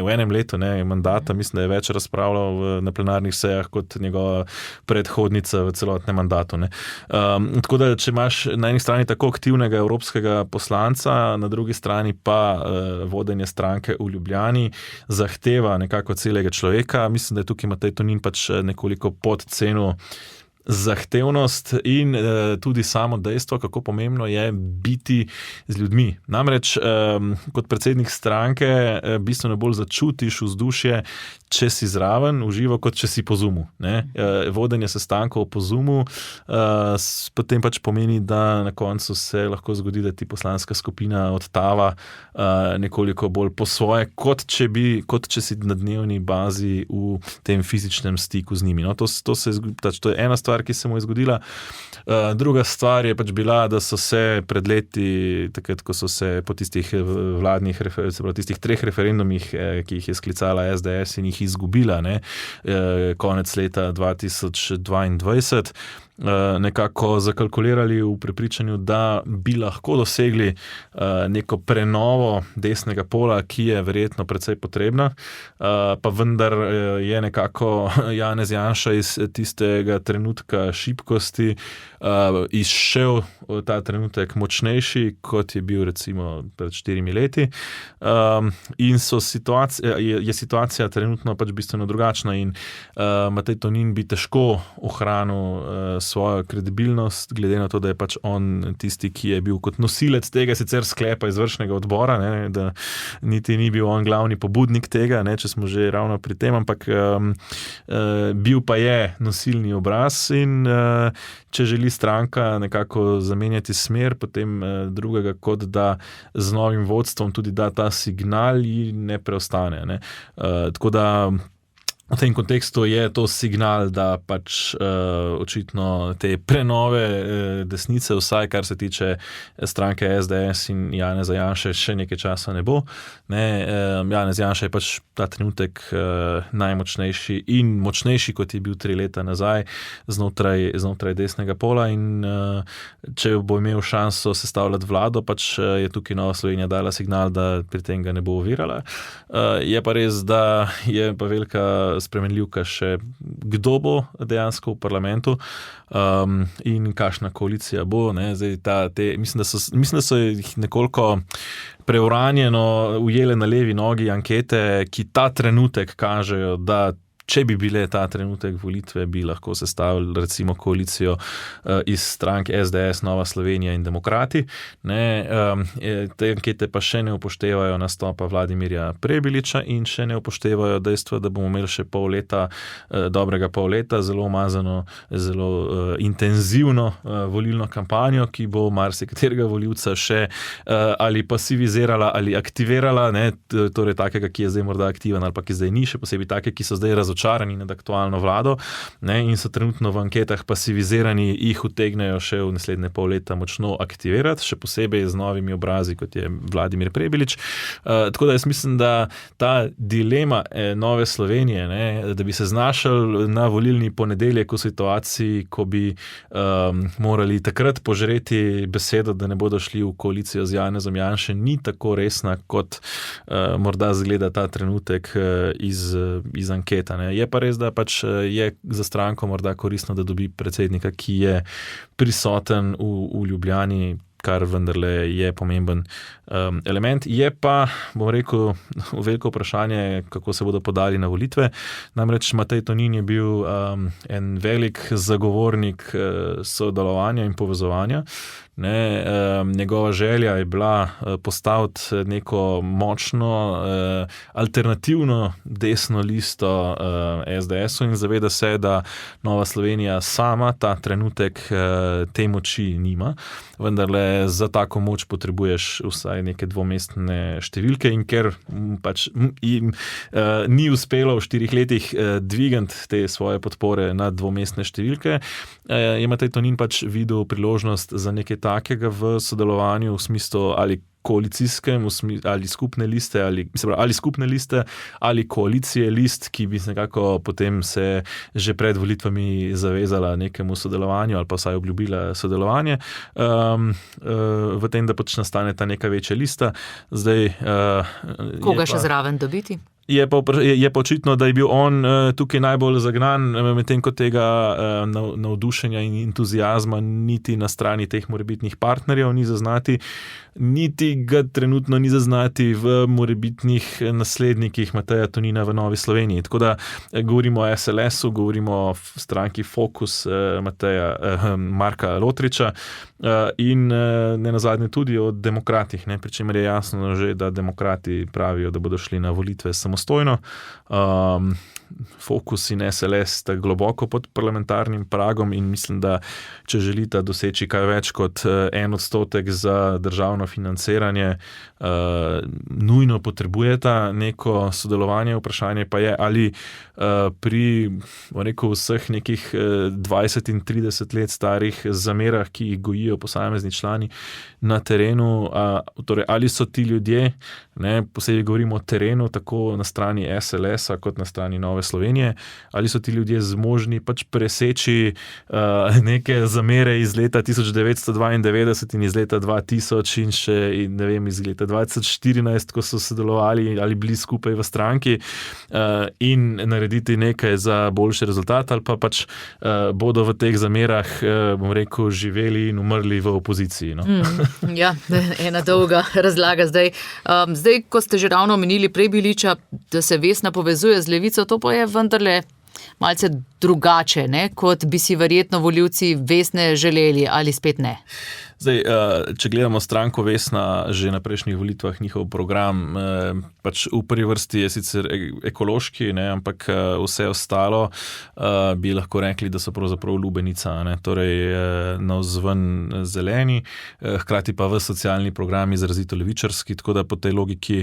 enem letu mandata, mislim, da je več razpravljal na plenarnih sejah kot njegova predhodnica v celotnem mandatu. Ne. Tako da, če imaš na eni strani tako aktivnega evropskega poslanca, na drugi strani pa vodenje stranke v Ljubljani zahteva nekako celega človeka, mislim, da je tukaj Matej Tonin pač nekoliko podcenil zahtevnost in tudi samo dejstvo, kako pomembno je biti z ljudmi. Namreč, kot predsednik stranke bistveno bolj začutiš vzdušje, če si zraven, uživo, kot če si po Zoomu. Vodenje sestankov po Zoomu potem pač pomeni, da na koncu se lahko zgodi, da ti poslanska skupina odtava nekoliko bolj po svoje, kot če si na dnevni bazi v tem fizičnem stiku z njimi. No, to je ena stvar, ki se mu je zgodila. Druga stvar je pač bila, da so se pred leti, takrat, ko so se po tistih vladnih, tistih 3 referendumih, ki jih je sklicala SDS in jih izgubila, konec leta 2022, nekako zakalkulirali v prepričanju, da bi lahko dosegli neko prenovo desnega pola, ki je verjetno precej potrebna, pa vendar je nekako Janez Janša iz tistega trenutka šibkosti izšel ta trenutek močnejši, kot je bil recimo pred 4 leti. In je situacija trenutno pač bistveno drugačna in Matej Tonin bi težko ohranil svojo kredibilnost, glede na to, da je pač on tisti, ki je bil kot nosilec tega sicer sklepa izvršnega odbora, ne, da niti ni bil on glavni pobudnik tega, ne, če smo že ravno pri tem, ampak bil pa je nosilni obraz in če želi stranka nekako zamenjati smer, potem drugega kot da z novim vodstvom tudi da ta signal in ne preostane. Ne. Tako da v tem kontekstu je to signal, da pač očitno te prenove desnice, vsaj kar se tiče stranke SDS in Janeza Janše, še nekaj časa ne bo. Ne, Janez Janša je pač ta trenutek najmočnejši in močnejši, kot je bil 3 leta nazaj znotraj desnega pola in če bo imel šanso sestavljati vlado, pač je tukaj Nova Slovenija dala signal, da pri tem ga ne bo ovirala. Je pa res, da je pa velika spremenljivka še, kdo bo dejansko v parlamentu in kakšna koalicija bo. Ne. Zdaj, mislim, da so jih nekoliko preuranjeno ujele na levi nogi ankete, ki ta trenutek kažejo, da če bi bile ta trenutek volitve, bi lahko sestavili recimo koalicijo iz strank SDS, Nova Slovenija in Demokrati. Ne, te ankete pa še ne upoštevajo nastopa Vladimirja Prebiliča in še ne upoštevajo dejstva, da bomo imeli še dobrega pol leta, zelo umazano, zelo intenzivno volilno kampanjo, ki bo marsikaterega volivca še ali pasivizirala ali aktivirala, ne, torej takega, ki je zdaj morda aktiven ali pa ki zdaj ni, še posebej take, ki so zdaj razočarani nad aktualno vlado, ne, in so trenutno v anketah pasivizirani, jih utegnejo še v naslednje pol leta močno aktivirati, še posebej z novimi obrazi, kot je Vladimir Prebilič. Tako da jaz mislim, da ta dilema Nove Slovenije, ne, da bi se znašel na volilni ponedeljek v situaciji, ko bi morali takrat požreti besedo, da ne bodo šli v koalicijo z Janezom Janše, ni tako resna, kot morda zgleda ta trenutek iz anketa. Ne. Je pa res, da pač je za stranko morda koristno, da dobi predsednika, ki je prisoten v Ljubljani, kar vendarle je pomemben element. Je pa, bom rekel, veliko vprašanje, kako se bodo podali na volitve. Namreč Matej Tonin je bil en velik zagovornik sodelovanja in povezovanja. Ne, njegova želja je bila postaviti neko močno alternativno desno listo SDS-u in zaveda se, da Nova Slovenija sama ta trenutek te moči nima. Vendarle za tako moč potrebuješ vsaj neke dvomestne številke in ker pač jim ni uspelo v 4 letih dvigati te svoje podpore na dvomestne številke, je Matej Tonin pač videl priložnost za nekaj takega v sodelovanju v smislu ali koalicijskem, ali skupne liste, ali skupne liste, ali koalicije list, ki bi nekako potem se že pred volitvami zavezala nekemu sodelovanju ali pa vsaj obljubila sodelovanje v tem, da pač nastane ta neka večja lista. Zdaj, koga še zraven dobiti? Je pa očitno, da je bil on tukaj najbolj zagnan, medtem ko tega navdušenja in entuziazma niti na strani teh morebitnih partnerjev ni zaznati, niti ga trenutno ni zaznati v morebitnih naslednikih Mateja Tonina v Novi Sloveniji. Tako da govorimo o SLS-u, govorimo o stranki Fokus Marka Lotriča in nenazadnje tudi o demokratih, ne, pri čemer je jasno že, da demokrati pravijo, da bodo šli na volitve samostojno. Fokus in SLS sta globoko pod parlamentarnim pragom in mislim, da če želita doseči kaj več kot 1% za državno financiranje, nujno potrebujeta neko sodelovanje. Vprašanje pa je, ali pri vseh nekih 20 in 30 let starih zamerah, ki jih gojijo posamezni člani na terenu, torej ali so ti ljudje, ne, posebej govorimo o terenu, tako na strani SLS-a kot na strani Nove Nove Slovenije, ali so ti ljudje zmožni pač preseči neke zamere iz leta 1992 in iz leta 2000 in še, ne vem, iz leta 2014, ko so sodelovali ali bili skupaj v stranki in narediti nekaj za boljši rezultat, ali pa pač bodo v teh zamerah, bom rekel, živeli in umrli v opoziciji. No? Ja, ena dolga razlaga zdaj. Zdaj, ko ste že ravno omenili Prebiliča, da se Vesna povezuje z Levico, to pa je vendarle malce drugače, ne? Kot bi si verjetno volivci Vesne želeli, ali spet ne? Zdaj, če gledamo stranko Vesna, že na prejšnjih volitvah njihov program, pač v prvi vrsti je sicer ekološki, ne, ampak vse ostalo bi lahko rekli, da so pravzaprav lubenica, ne, torej navzven zeleni, hkrati pa v socialni program izrazito levičarski, tako da po tej logiki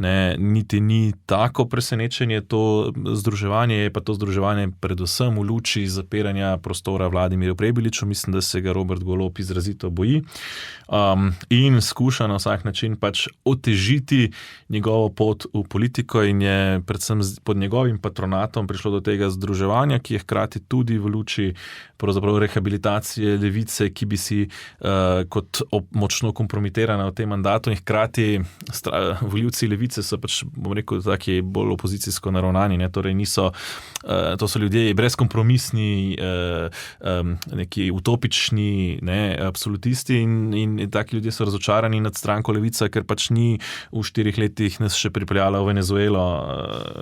ne, niti ni tako presenečenje to združevanje, je pa to združevanje predvsem v luči zapiranja prostora Vladimirju Prebiliču, mislim, da se ga Robert Golob izrazito boji. In skuša na vsak način pač otežiti njegovo pot v politiko in je predvsem pod njegovim patronatom prišlo do tega združevanja, ki je hkrati tudi v luči pravzaprav rehabilitacije levice, ki bi si kot močno kompromitirana v tem mandatu in hkrati volivci levice so pač, bom rekel, taki bolj opozicijsko naravnani, ne, torej niso, to so ljudje brezkompromisni, neki utopični, ne, absolutisti in taki ljudje so razočarani nad stranko Levica, ker pač ni v 4 letih nas še pripeljala v Venezuelo,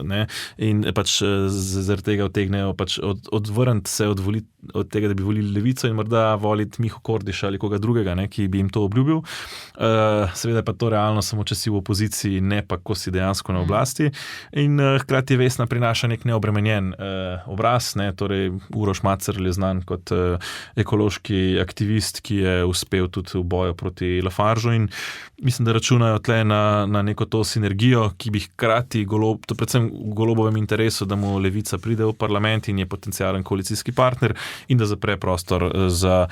ne, in pač zaradi tega utegnejo pač odvrniti se od tega, da bi volili Levico in morda voliti Miho Kordiša ali koga drugega, ne, ki bi jim to obljubil. Seveda pa to realno samo, če si v opoziciji, ne pa, ko si dejansko na oblasti. In hkrati Vesna prinaša nek neobremenjen obraz, ne, torej Uroš Macerl je znan kot ekološki aktivist, ki je uspel tudi v boju proti Lafargeu in mislim, da računajo tle na neko to sinergijo, ki bi hkrati to predvsem v Golobovem interesu, da mu Levica pride v parlament in je potencialen koalicijski partner in da zapre prostor za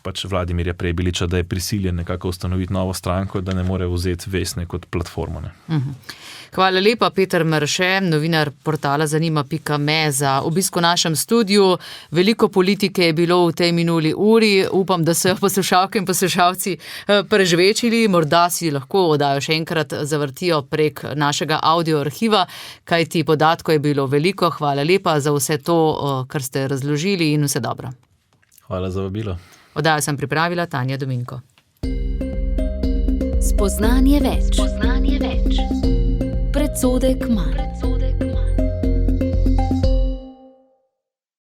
pač Vladimirja Prebiliča, da je prisiljen nekako ustanoviti novo stranko, da ne more vzeti Vesne kot platformo. Ne. Hvala lepa, Peter Marše, novinar portala Zanima.me za obisk v našem studiu. Veliko politike je bilo v tej minuli uri. Upam, da so jo poslušalke in poslušalci prežvečili. Morda si lahko oddajo še enkrat zavrtijo prek našega audio arhiva, kajti podatkov je bilo veliko. Hvala lepa za vse to, kar ste razložili in vse dobro. Hvala za vabilo. Oddajo sem pripravila Tanja Dominko. Spoznanje več. Predsodek manj.